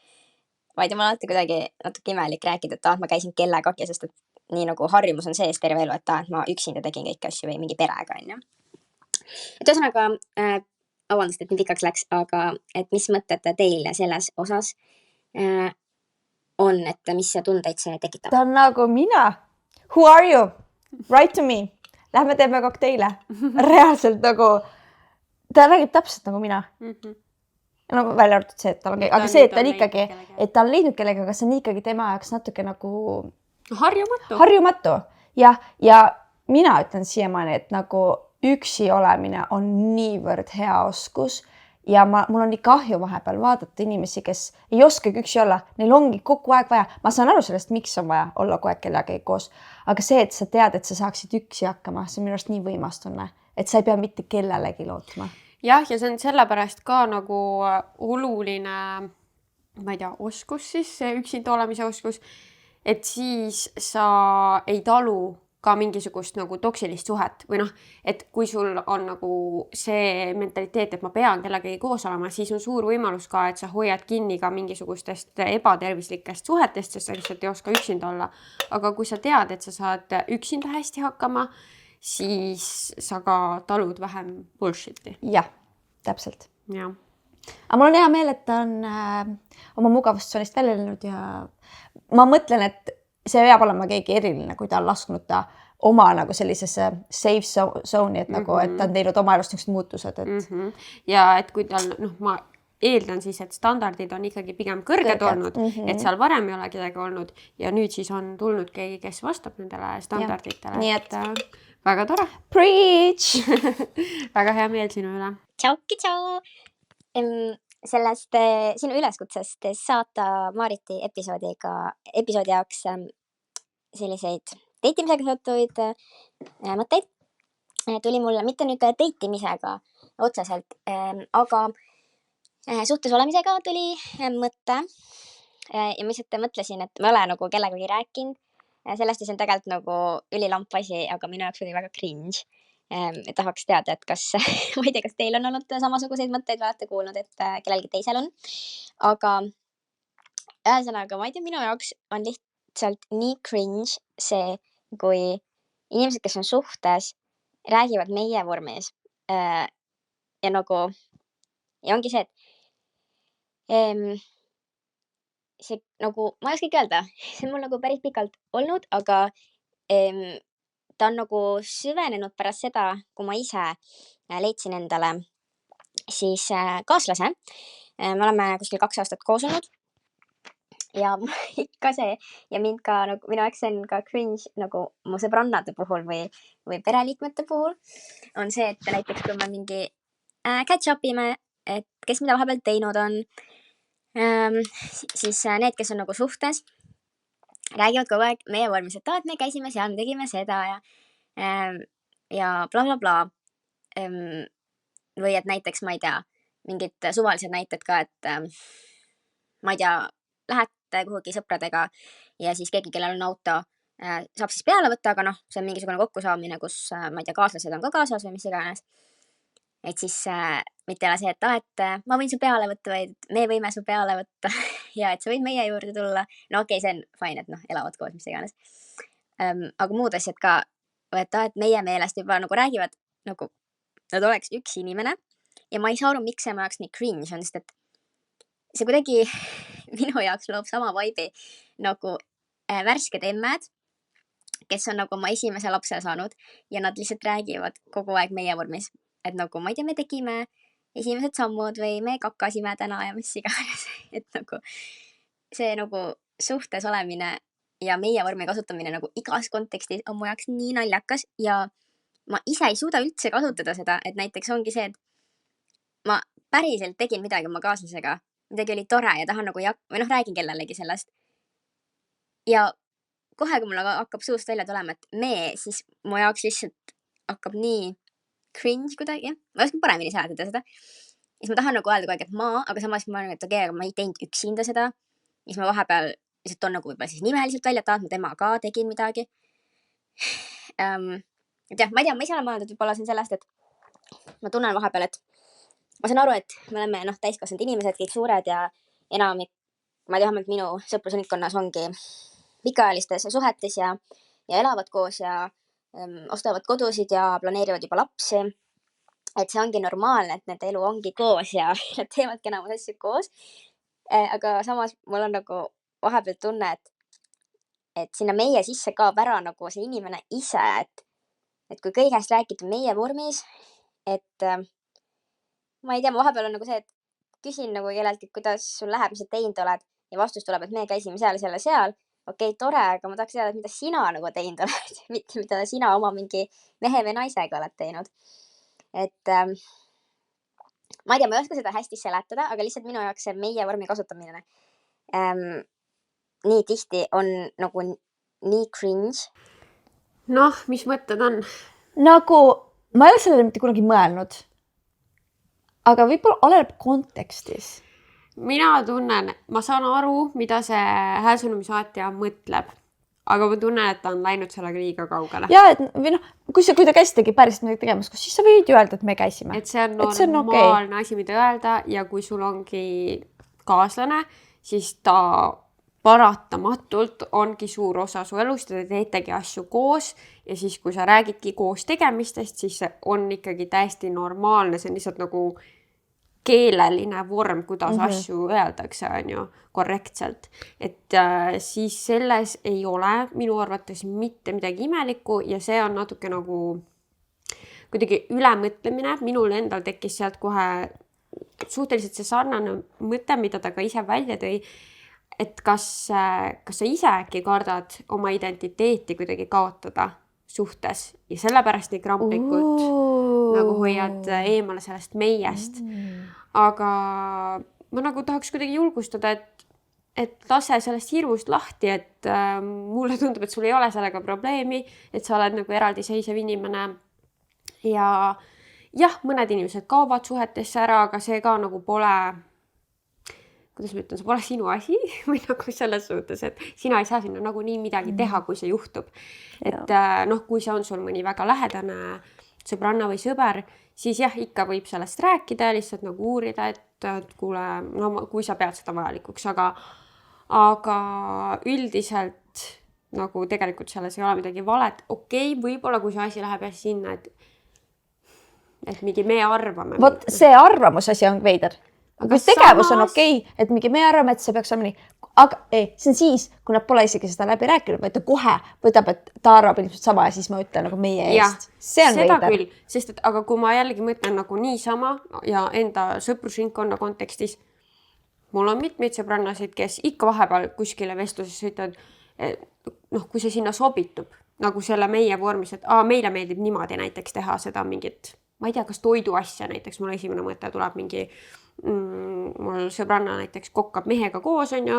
vaid ma alati kuidagi natuke imelik rääkida, et ma käisin kellegagi, sest et nii nagu harjumus on sees terve elu, et ma üksinda tegin kõiki asju või mingi perega, on ju. Et ühesõnaga, vabandust, et nii pikaks läks, aga et mis mõtted teil selles osas on, et mis tundeid see tekitab? Ta on nagu mina. Who are you? Write to me. Lähme teeme kokteile. Reaalselt nagu, ta räägib täpselt nagu mina. No välja arvatud see, et tal on keegi, aga see, et ta on ikkagi, et ta on leidnud kellega, aga see on ikkagi tema jaoks natuke nagu harjumatu. Ja mina ütlen siiamaani, et nagu üksi olemine on niivõrd hea oskus. Ja mul on nii kahju vahepeal vaadata inimesi, kes ei oskagi üksi olla. Neil ongi kogu aeg vaja. Ma saan aru sellest, miks on vaja olla kogu aeg kellegagi koos. Aga see, et sa tead, et sa saaksid üksi hakkama, see on minu arust nii võimastunne. Et sa ei pea mitte kellelegi lootma. Jah, ja see on sellepärast ka nagu oluline, ma ei tea, oskus siis, üksinda olemise oskus, et siis sa ei talu ka mingisugust nagu toksilist suhet või et kui sul on nagu see mentaliteet, et ma pean kellegagi koos olema, siis on suur võimalus ka, et sa hoiad kinni ka mingisugustest ebatervislikest suhetest, sest sa lihtsalt ei oska üksinda olla. Aga kui sa tead, et sa saad üksinda hästi hakkama, siis sa ka talud vähem bullshiti. Jah, täpselt. Ja. Aga mul on hea meel, et ta on oma mugavustsoonist välja läinud ja ma mõtlen, et see peab olema keegi eriline, kui ta on lasknud ta oma nagu sellisesse safe zone'i, et nagu, et ta on teinud oma elust niisugused muutused. Et... Ja et kui tal, ma eeldan siis, et standardid on ikkagi pigem kõrged olnud, et seal varem ei ole kedagi olnud ja nüüd siis on tulnud keegi, kes vastab nendele standarditele. Nii et väga tore. Preach! Väga hea meel sinu üle. Tšau! Sellest sinu üleskutsest saata Mariti episoodi jaoks selliseid deitimisega seotuid mõtteid tuli mulle mitte nüüd deitimisega otseselt, aga suhtes olemisega tuli mõte ja ma lihtsalt mõtlesin, et ma ei ole nagu kellegagi rääkinud sellest ja see on tegelikult nagu ülilamp asi, aga minu jaoks oli väga cringe. Tahaks teada, et kas, ma ei tea, kas teil on olnud samasuguseid mõtteid või olete kuulnud, et kellelgi teisel on, aga ühesõnaga, ma ei tea, minu jaoks on lihtsalt nii cringe see, kui inimesed, kes on suhtes, räägivad meie vormis ja nagu, ja ongi see, et see nagu, ma ei oskagi öelda, see on mul nagu päris pikalt olnud, aga ta on nagu süvenenud pärast seda, kui ma ise leidsin endale siis kaaslase. Me oleme kuskil 2 aastat koos olnud ja ikka see ja mind ka nagu, minu jaoks on ka cringe nagu mu sõbrannade puhul või pereliikmete puhul on see, et näiteks kui me mingi catch up ime, et kes mida vahepeal teinud on, siis need, kes on nagu suhtes, räägivad kogu aeg meie vormis, et me käisime seal, me tegime seda ja bla bla bla. Või et näiteks, ma ei tea, mingid suvalised näited ka, et ma ei tea, lähete kuhugi sõpradega ja siis keegi, kellel on auto, saab siis peale võtta, aga noh, see on mingisugune kokkusaamine, kus ma ei tea, kaaslased on ka kaasas või mis iganes. Et siis mitte ei ole see, et ma võin su peale võtta, vaid me võime su peale võtta ja et sa võid meie juurde tulla. No okei, see on fine, et noh, elavad koos, mis iganes. Aga muud asjad ka, et meie meelest juba nagu räägivad, nagu nad oleks üks inimene ja ma ei saa aru, miks see ma jaoks nii cringe on, sest et see kuidagi minu jaoks loob sama vibe'i nagu värsked emmed, kes on nagu oma esimese lapse saanud ja nad lihtsalt räägivad kogu aeg meie vormis. Et nagu, ma ei tea, me tegime esimesed sammud või me kakasime täna ja mis iganes. Et nagu see nagu suhtes olemine ja meie vormi kasutamine nagu igas kontekstis on mu jaoks nii naljakas ja ma ise ei suuda üldse kasutada seda, et näiteks ongi see, et ma päriselt tegin midagi oma kaaslasega, midagi oli tore ja tahan nagu või noh, räägin kellelegi sellest. Ja kohe, kui mul hakkab suust välja tulema, et me, siis mu jaoks lihtsalt hakkab nii cringe kuidagi. Ma oskan paremini seletada seda. Siis ma tahan nagu öelda kogu aeg, et aga samas ma olen, et okei, aga ma ei teinud üksinda seda. Siis ma vahepeal lihtsalt toon nagu võib-olla siis nimeliselt välja, et ma tema ka tegin midagi. Et jah, ma ei tea, ma ise olen mõeldud võib-olla siin sellest, et ma tunnen vahepeal, et ma saan aru, et me oleme täiskasvanud inimesed, kõik suured ja enamik, ma ei tea, vähemalt minu sõprusringkonnas ongi pikaajalistes suhetes ja elavad koos ja ostavad kodusid ja planeerivad juba lapsi. Et see ongi normaalne, et nende elu ongi koos ja nad teevadki enamus asju koos. Aga samas mul on nagu vahepeal tunne, et sinna meie sisse kaob ära nagu see inimene ise, et kui kõigest räägite meie vormis, et ma ei tea, ma vahepeal on nagu see, et küsin nagu kelleltki, kuidas sul läheb, mis sa teinud oled ja vastus tuleb, et me käisime seal. Okei, tore, aga ma tahaks teada, mida sina nagu teinud oled, mitte mida sina oma mingi mehe või naisega oled teinud. Et ma ei tea, ma ei oska seda hästi seletada, aga lihtsalt minu jaoks see meie vormi kasutamine nii tihti on nagu nii cringe. Noh, mis mõtted on? Nagu, ma ei ole sellele mitte kunagi mõelnud. Aga võib-olla oleneb kontekstis. Mina tunnen, ma saan aru, mida see häälsõnumi saatja mõtleb, aga ma tunnen, et ta on läinud sellega liiga kaugele. Ja, või noh, kui ta käsitegi päris midagi tegemas, siis sa võid ju öelda, et me käisime. Et see on normaalne asi, mida öelda ja kui sul ongi kaaslane, siis ta paratamatult ongi suur osa su elust ja te teetegi asju koos ja siis, kui sa räägidki koos tegemistest, siis see on ikkagi täiesti normaalne, see on lihtsalt nagu keeleline vorm, kuidas asju öeldakse, on ju, korrektselt. Et siis selles ei ole minu arvates mitte midagi imelikku ja see on natuke nagu kuidagi ülemõtlemine. Minul endal tekkis sealt kohe suhteliselt see sarnane mõte, mida ta ka ise välja tõi, et kas sa ise äkki kardad oma identiteeti kuidagi kaotada suhtes ja sellepärast nii kramplikult nagu hoiad eemale sellest meiest. Aga ma nagu tahaks kuidagi julgustada, et lase sellest hirmust lahti, et mulle tundub, et sul ei ole sellega probleemi, et sa oled nagu eraldiseisev inimene ja jah, mõned inimesed kaovad suhetesse ära, aga see ka nagu pole, kuidas ma ütlen, see pole sinu asi või nagu selles suhtes, et sina ei saa sinna nagunii midagi teha, kui see juhtub. Et noh, kui see on sul mõni väga lähedane sõbranna või sõber, siis jah, ikka võib sellest rääkida ja lihtsalt nagu uurida, et kuule, no kui sa pead seda vajalikuks, aga üldiselt nagu tegelikult selles ei ole midagi valet. Okei, võib-olla kui see asi läheb jah sinna, et mingi me arvame. Vot see arvamuse asi on veider. Aga tegevus on okei, et mingi me arvame, et see peaks olema nii. Aga ei, see on siis, kui nad pole isegi seda läbi rääkinud, vaid ta kohe võtab, et ta arvab ilmselt sama ja siis ma ütlen nagu meie eest. See on seda veider. küll, sest et aga kui ma jällegi mõtlen nagu niisama ja enda sõprusringkonna kontekstis, mul on mitmeid sõbrannasid, kes ikka vahepeal kuskile vestluses ütlevad, noh, kui see sinna sobitub, nagu selle meie vormis, et meile meeldib niimoodi näiteks teha seda mingit, ma ei tea, kas toiduasja näiteks, mul esimene mõte tuleb mingi, mul sõbranna näiteks kokkab mehega koos, on ju,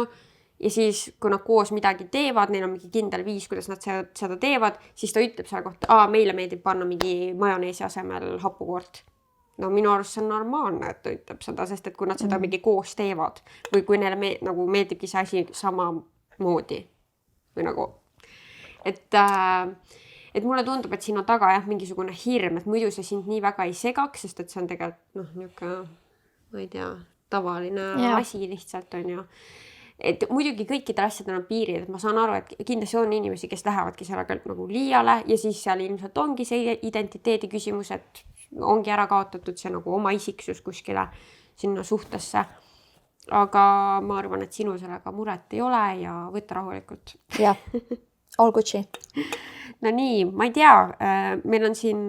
ja siis, kui nad koos midagi teevad, neil on mingi kindel viis, kuidas nad seda teevad, siis ta ütleb selle kohta, meile meeldib panna mingi majoneesi asemel hapukoort. No minu arust see on normaalne, et ta ütleb seda, sest et kui nad seda mingi koos teevad või kui neile nagu meeldibki see asi sama moodi või nagu, et mulle tundub, et siin on taga jah mingisugune hirm, et muidu see sind nii väga ei segaks, sest et see on tegelikult niisugune, ma ei tea, tavaline asi lihtsalt on ju. Et muidugi kõikidel asjadel on piirid, et ma saan aru, et kindlasti on inimesi, kes lähevadki sellega nagu liiale ja siis seal ilmselt ongi see identiteedi küsimus, et ongi ära kaotatud see nagu oma isiksus kuskile sinna suhtesse. Aga ma arvan, et sinu sellega muret ei ole ja võtta rahulikult. Jah, all Gucci. No nii, ma ei tea, meil on siin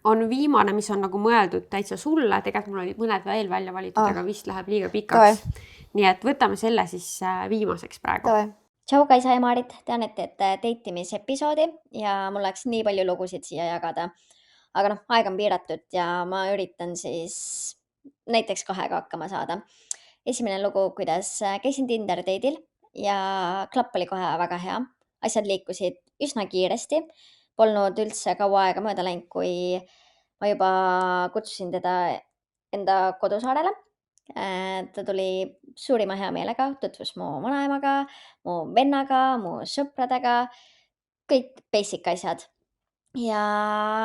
on viimane, mis on nagu mõeldud täitsa sulle, tegelikult mul olid mõned veel välja valitud, aga vist läheb liiga pikaks. Nii et võtame selle siis viimaseks praegu. Tšau, Kaisa ja Maarit, tean, et teete deitimisepisoodi ja mul läks nii palju lugusid siia jagada. Aga noh, aeg on piiratud ja ma üritan siis näiteks 2 hakkama saada. Esimene lugu, kuidas käisin Tinder date'il ja klapp oli kohe väga hea. Asjad liikusid üsna kiiresti. Polnud üldse kaua aega mööda läinud, kui ma juba kutsusin teda enda kodusaarele. Ta tuli suurima hea meelega, tutvus mu vanaemaga, mu vennaga, mu sõpradega, kõik basic asjad. Ja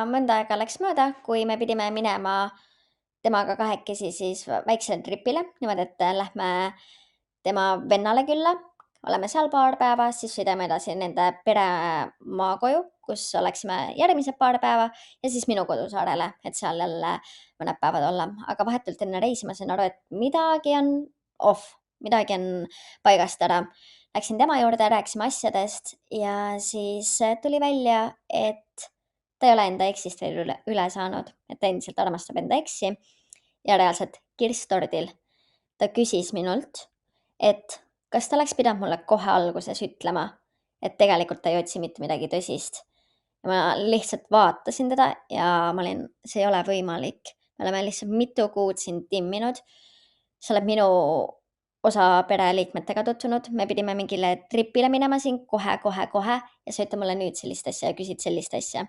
mõnda aega läks mööda, kui me pidime minema temaga kahekesi siis väiksele tripile, niimoodi, et lähme tema vennale külla, oleme seal paar päeva, siis sõidame edasi nende pere maakoju, kus oleksime järgmised paar päeva ja siis minu kodusaarele, et seal jälle mõned päevad olla. Aga vahetult enne reisi ma sain aru, et midagi on off, midagi on paigast ära. Läksin tema juurde, rääkisime asjadest ja siis tuli välja, et ta ei ole enda eksist veel üle saanud, et ta endiselt armastab enda eksi ja reaalselt kirstordil ta küsis minult, et kas ta oleks pidanud mulle kohe alguses ütlema, et tegelikult ta ei otsi mitte midagi tõsist. Ja ma lihtsalt vaatasin teda ja ma olin, see ei ole võimalik. Me oleme lihtsalt mitu kuud siin timminud. Sa oled minu osa pereliikmetega tutvunud. Me pidime mingile tripile minema siin kohe ja sa ütled mulle nüüd sellist asja ja küsid sellist asja.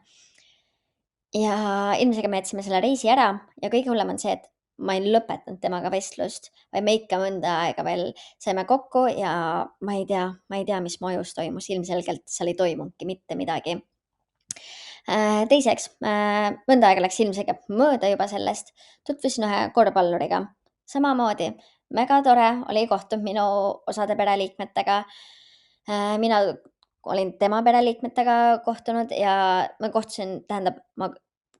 Ja ilmselt me jätsime selle reisi ära ja kõige hullem on see, et ma ei lõpetanud temaga vestlust, vaid me ikka mõnda aega veel saime kokku ja ma ei tea, mis mu ajus toimus. Ilmselgelt seal ei toimunudki mitte midagi. Teiseks, mõnda aega läks ilmselgelt mööda juba sellest, tutvusin ühe korvpalluriga. Samamoodi, mega tore, oli kohtunud minu osade pereliikmetega. Mina olin tema pereliikmetega kohtunud ja ma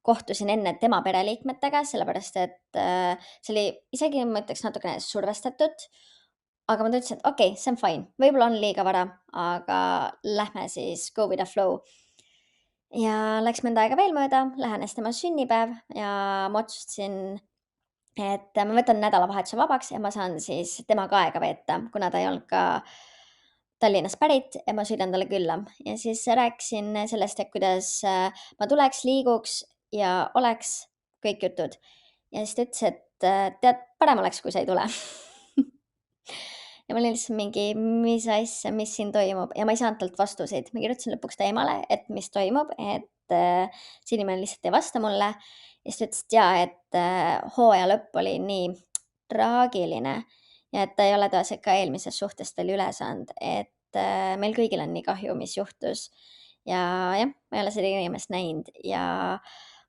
kohtusin enne tema pereliikmetega, sellepärast et see oli isegi, ma ütleks, natukene survestatud. Aga ma ütlesin, et okei, see on fine, võib-olla on liiga vara, aga lähme siis go with the flow. Ja läks mõnda aega veel mööda, lähenes tema sünnipäev ja ma otsustasin, et ma võtan nädalavahetuse vabaks ja ma saan siis temaga aega veeta, kuna ta ei olnud ka Tallinnast pärit ja ma sõidan talle külla. Ja siis rääkisin sellest, et kuidas ma tuleks, liiguks ja oleks kõik jutud. Ja siis ta ütles, et tead, parem oleks, kui sa ei tule. ja ma olin lihtsalt mingi, mis asja, mis siin toimub ja ma ei saanud talt vastuseid. Ma kirjutasin lõpuks ta emale, et mis toimub, et see inimene lihtsalt ei vasta mulle. Ja siis ta ütles, et jaa, et hooaja lõpp oli nii traagiline ja et ta ei ole tõenäoliselt ka eelmises suhtes veel üle saanud, et meil kõigil on nii kahju, mis juhtus. Ja jah, ma ei ole seda inimest näinud ja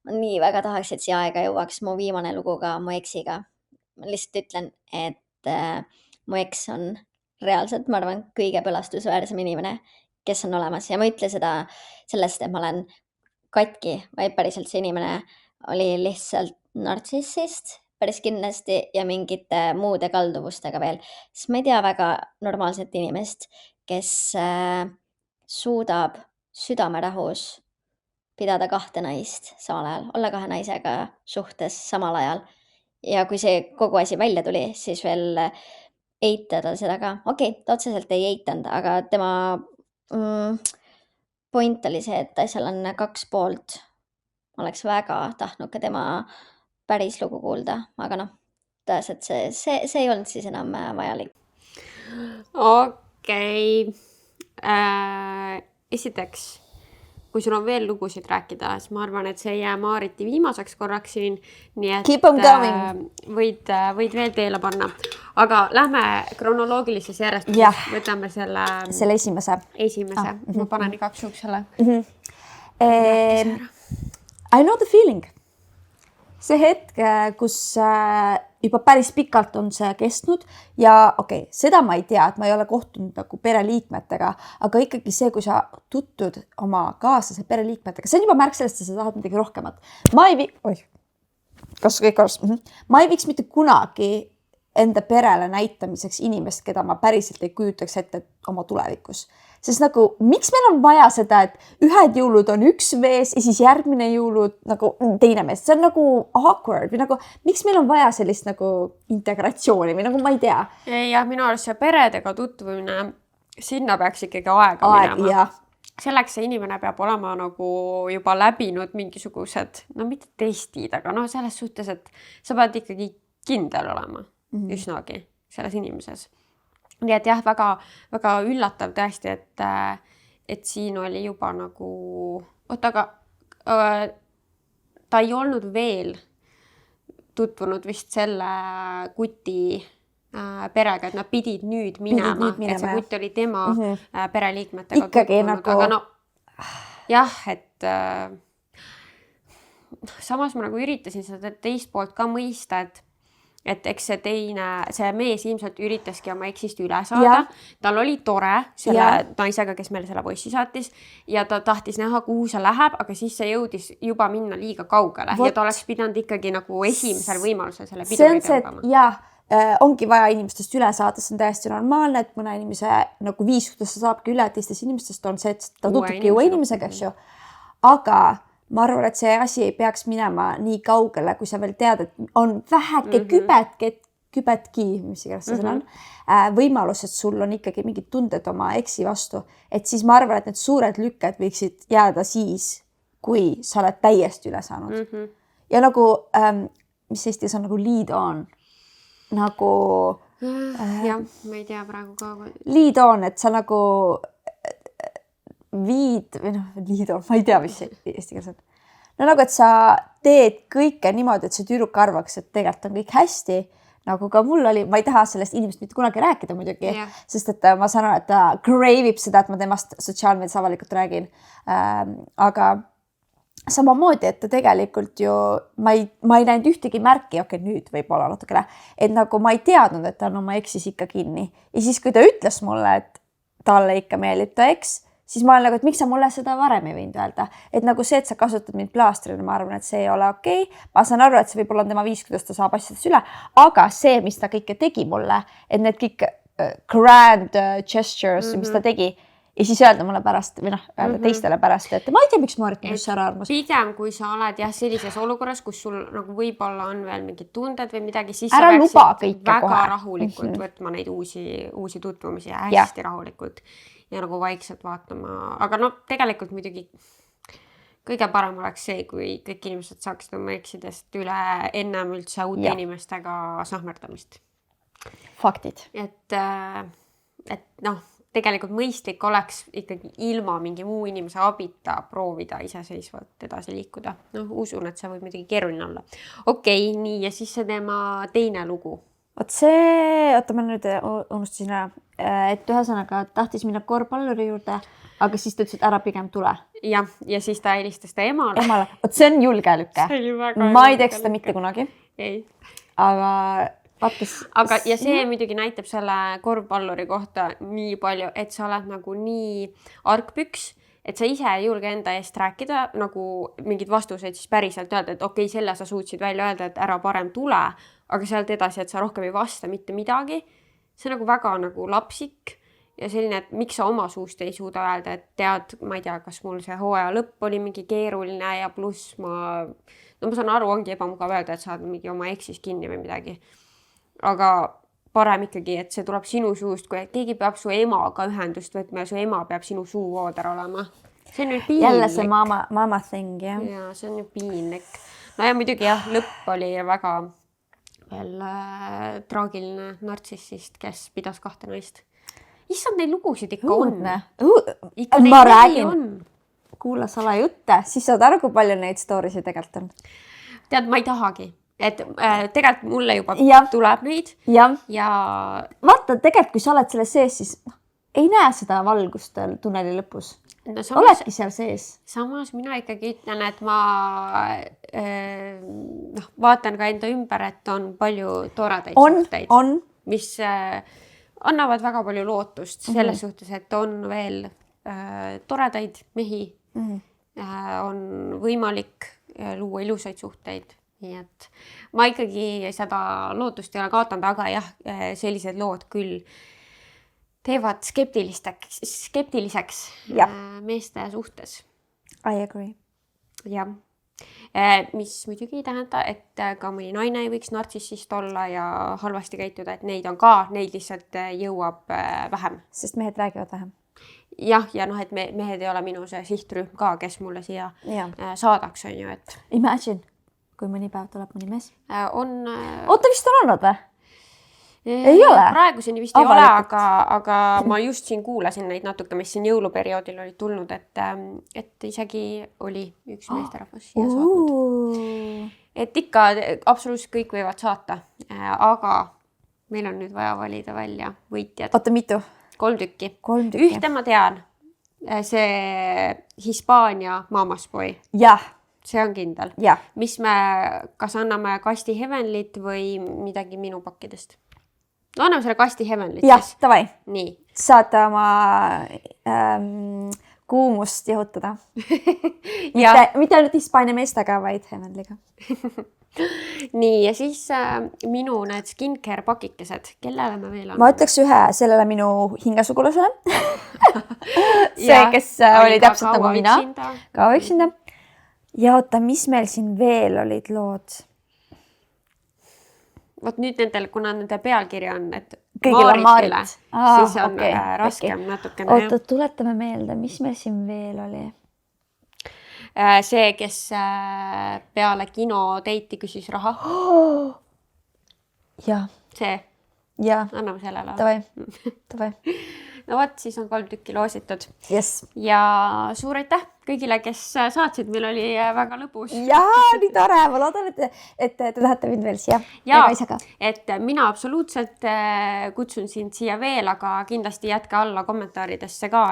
ma nii väga tahaks, et siia aega jõuaks mu viimane lugu ka mu eksiga. Ma lihtsalt ütlen, et mu eks on reaalselt, ma arvan, kõige põlastusväärsem inimene, kes on olemas ja ma ei ütle seda sellest, et ma olen katki, vaid päriselt see inimene oli lihtsalt nartsissist päris kindlasti ja mingite muude kalduvustega veel, sest ma ei tea väga normaalset inimest, kes suudab südamerahus pidada 2 naist samal ajal, olla 2 naisega suhtes samal ajal. Ja kui see kogu asi välja tuli, siis veel eitada seda ka. Okei, ta otseselt ei eitanud, aga tema point oli see, et asjal on 2 poolt. Ma oleks väga tahtnud ka tema päris lugu kuulda, aga noh, tõenäoliselt see ei olnud siis enam vajalik. Okei. Esiteks, kui sul on veel lugusid rääkida, siis ma arvan, et see ei jää Maariti viimaseks korraks siin. Nii et Keep on going. Võid veel teele panna. Aga lähme kronoloogilises järjestus. Jah. Võtame selle esimese. Ma panen igaks juhuks selle. I know the feeling. See hetk, kus juba päris pikalt on see kestnud ja seda ma ei tea, et ma ei ole kohtunud nagu pereliikmetega, aga ikkagi see, kui sa tutvud oma kaaslase pereliikmetega, see on juba märk sellest, et sa tahad midagi rohkemat. Ma ei viiks mitte kunagi enda perele näitamiseks inimest, keda ma päriselt ei kujutaks ette oma tulevikus. Sest nagu, miks meil on vaja seda, et ühed jõulud on üks mees ja siis järgmine jõulud nagu teine mees. See on nagu awkward või nagu, miks meil on vaja sellist nagu integratsiooni või nagu ma ei tea. Ja minu arust see peredega tutvumine, sinna peaks ikkagi aega minema. Ja. Selleks see inimene peab olema nagu juba läbinud mingisugused, no mitte testid, aga no selles suhtes, et sa pead ikkagi kindel olema üsnagi selles inimeses. Nii et jah, väga, väga üllatav tõesti, et siin oli juba nagu, aga ta ei olnud veel tutvunud vist selle kuti perega, et nad pidid nüüd minema, et see kutt oli tema pereliikmetega ikkagi tutvunud, nagu... aga no jah, et samas ma nagu üritasin seda teist poolt ka mõista, et eks see mees ilmselt üritaski oma eksist üle saada. Tal oli tore selle naisega, kes meile selle poissi saatis ja ta tahtis näha, kuhu see läheb, aga siis see jõudis juba minna liiga kaugele ja ta oleks pidanud ikkagi nagu esimesel võimalusel selle piduri tõmbama. Ongi vaja inimestest üle saada, see on täiesti normaalne, et mõne inimese nagu viisudesse saabki üle, et teistest inimestest on see, et ta tutvubki uue inimesega, eks ju. Aga ma arvan, et see asi ei peaks minema nii kaugele, kui sa veel tead, et on väheke kübetki, mis iganes see on, võimalus, et sul on ikkagi mingid tunded oma eksi vastu. Et siis ma arvan, et need suured lükked võiksid jääda siis, kui sa oled täiesti üle saanud. Ja nagu, mis Eestis on nagu lead on, nagu... jah, ma ei tea praegu ka. Lead on, et sa nagu... liidon, ma ei tea, mis eesti keeles on. No nagu, et sa teed kõike niimoodi, et see tüdruk arvaks, et tegelikult on kõik hästi, nagu ka mul oli, ma ei taha sellest inimest mitte kunagi rääkida muidugi, sest et ma saan aru, et ta crave'ib seda, et ma temast sotsiaalmeedias avalikult räägin. Aga samamoodi, et ta tegelikult ju, ma ei näinud ühtegi märki, nüüd võib-olla natukene, et nagu ma ei teadnud, et ta on oma eksis ikka kinni. Ja siis, kui ta ütles mulle, et talle ikka meeldib ta eks, siis ma olen nagu, et miks sa mulle seda varem ei võinud öelda. Et nagu see, et sa kasutad mind plaastrina, ma arvan, et see ei ole okei. Ma saan aru, et see võib olla tema viis, kuidas ta saab asjadest üle. Aga see, mis ta kõike tegi mulle, et need kõik grand gestures, mis ta tegi, ja siis öelda mulle pärast, või öelda teistele pärast, et ma ei tea, miks Maarit minust ära armas. Pigem, kui sa oled sellises olukorras, kus sul nagu võib-olla on veel mingid tunded või midagi, siis ära sa peaksid väga kohe rahulikult võtma neid uusi tutvumisi ja hästi rahulikult ja nagu vaikselt vaatama. Aga no tegelikult muidugi kõige parem oleks see, kui kõik inimesed saaksid oma eksidest üle ennem üldse uute inimestega sahmerdamist. faktid. et noh, tegelikult mõistlik oleks ikkagi ilma mingi muu inimese abita proovida iseseisvalt edasi liikuda. Noh, usun, et see võib midagi keeruline olla. Okei, nii, ja siis see tema teine lugu. Vot see, oota, ma nüüd unustasin ära, et ühesõnaga tahtis minna korvpalluri juurde, aga siis ta ütles, et ära pigem tule. Ja siis ta helistas ta emale. Vot see on julge lükke. Ma ei teeks seda mitte kunagi. Ei. Aga vaatas... ja see muidugi näitab selle korvpalluri kohta nii palju, et sa oled nagu nii argpüks, et sa ise ei julge enda eest rääkida, nagu mingid vastuseid siis päriselt öelda, et okei, selle sa suutsid välja öelda, et ära parem tule, aga sealt edasi, et sa rohkem ei vasta mitte midagi. See on nagu väga nagu lapsik ja selline, et miks sa oma suust ei suuda öelda, et tead, ma ei tea, kas mul see hooaja lõpp oli mingi keeruline ja pluss ma saan aru, ongi ebamugav öelda, et saad mingi oma eksis kinni või midagi. Aga parem ikkagi, et see tuleb sinu suust, kui keegi peab su emaga ühendust võtma ja su ema peab sinu suuvooder olema. See on ju piinlik. Jälle see mama thing, jah. Ja see on ju piinlik. No ja muidugi jah, lõpp oli väga veel traagiline nartsissist, kes pidas 2 naist. Issand, neid lugusid ikka Õudne. on. Ma räägin, kuula salajutte, siis saad aru, kui palju neid story'si tegelikult on. Tead, ma ei tahagi. Et tegelikult mulle juba tuleb neid. Ja vaata, tegelikult kui sa oled selle sees, siis ei näe seda valgust tunneli lõpus. No, oledki seal sees. Samas mina ikkagi ütlen, et ma vaatan ka enda ümber, et on palju toredaid suhteid, mis annavad väga palju lootust selles suhtes, et on veel toredaid mehi, on võimalik luua ilusaid suhteid. Nii et ma ikkagi seda lootust ei ole kaotanud, aga jah, sellised lood küll teevad skeptiliseks meeste suhtes. I agree. Ja. Mis muidugi ei tähenda, et ka mõni naine ei võiks nartsissist olla ja halvasti käituda, et neid on ka, neid lihtsalt jõuab vähem. Sest mehed räägivad vähem. Jah, ja et mehed ei ole minu see sihtrühm ka, kes mulle siia saadaks, on ju, et... Imagine, kui mõni päev tuleb mõni mees. Oota, vist on olnud või? Ei ole? Praeguseni vist ei ole, aga ma just siin kuulasin neid natuke, mis siin jõuluperioodil olid tulnud, et isegi oli üks meesterahvas siia saatnud. Et ikka absoluutselt kõik võivad saata, aga meil on nüüd vaja valida välja võitjad. Oota, mitu? 3 tükki. Ühte ma tean, see Hispaania Mamas Boy. Jah. See on kindel. Mis me kas anname kasti Heavenlit või midagi minu pakkidest? No anname selle kasti Heavenlit. Jah, tavai. Nii. Saate oma kuumust jahutada. Mitte ainult Hispaania meestega, vaid Heavenliga. Nii, ja siis minu need skincare pakikesed, kellele me veel anname? Ma ütleks ühe sellele minu hingasugulasele. See, kes oli täpselt nagu mina. Kaua üksinda. Ja oota, mis meil siin veel olid lood? Vot nüüd nendel, kuna nende pealkiri on, et kõigil on Maarit, siis on raskem natukene. Oota, tuletame meelde, mis meil siin veel oli? See, kes peale kino teiti küsis raha. Ja. See. Ja. Anname sellele. Tavai. No võt, siis on 3 tükki loositud. Yes. Ja suur aitäh kõigile, kes saatsid. Meil oli väga lõbus. Jaa, nii tore. Ma loodan, et te tahate mind veel siia. Ja, et mina absoluutselt kutsun sind siia veel, aga kindlasti jätke alla kommentaaridesse ka,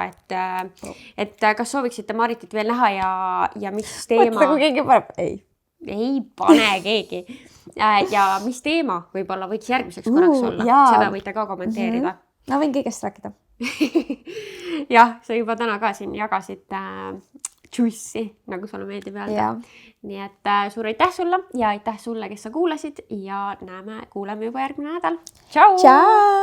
et kas sooviksite Maritit veel näha ja mis teema... Mõtle, kui keegi paneb... Ei pane keegi. Ja mis teema võib-olla võiks järgmiseks korraks olla. Seda võite ka kommenteerida. No võin kõigest rääkida. Jah, sa juba täna ka siin jagasid juicy, nagu sulle meeldib öelda. Nii et suur aitäh sulle ja aitäh sulle, kes sa kuulasid ja kuuleme juba järgmine nädal. Tšau!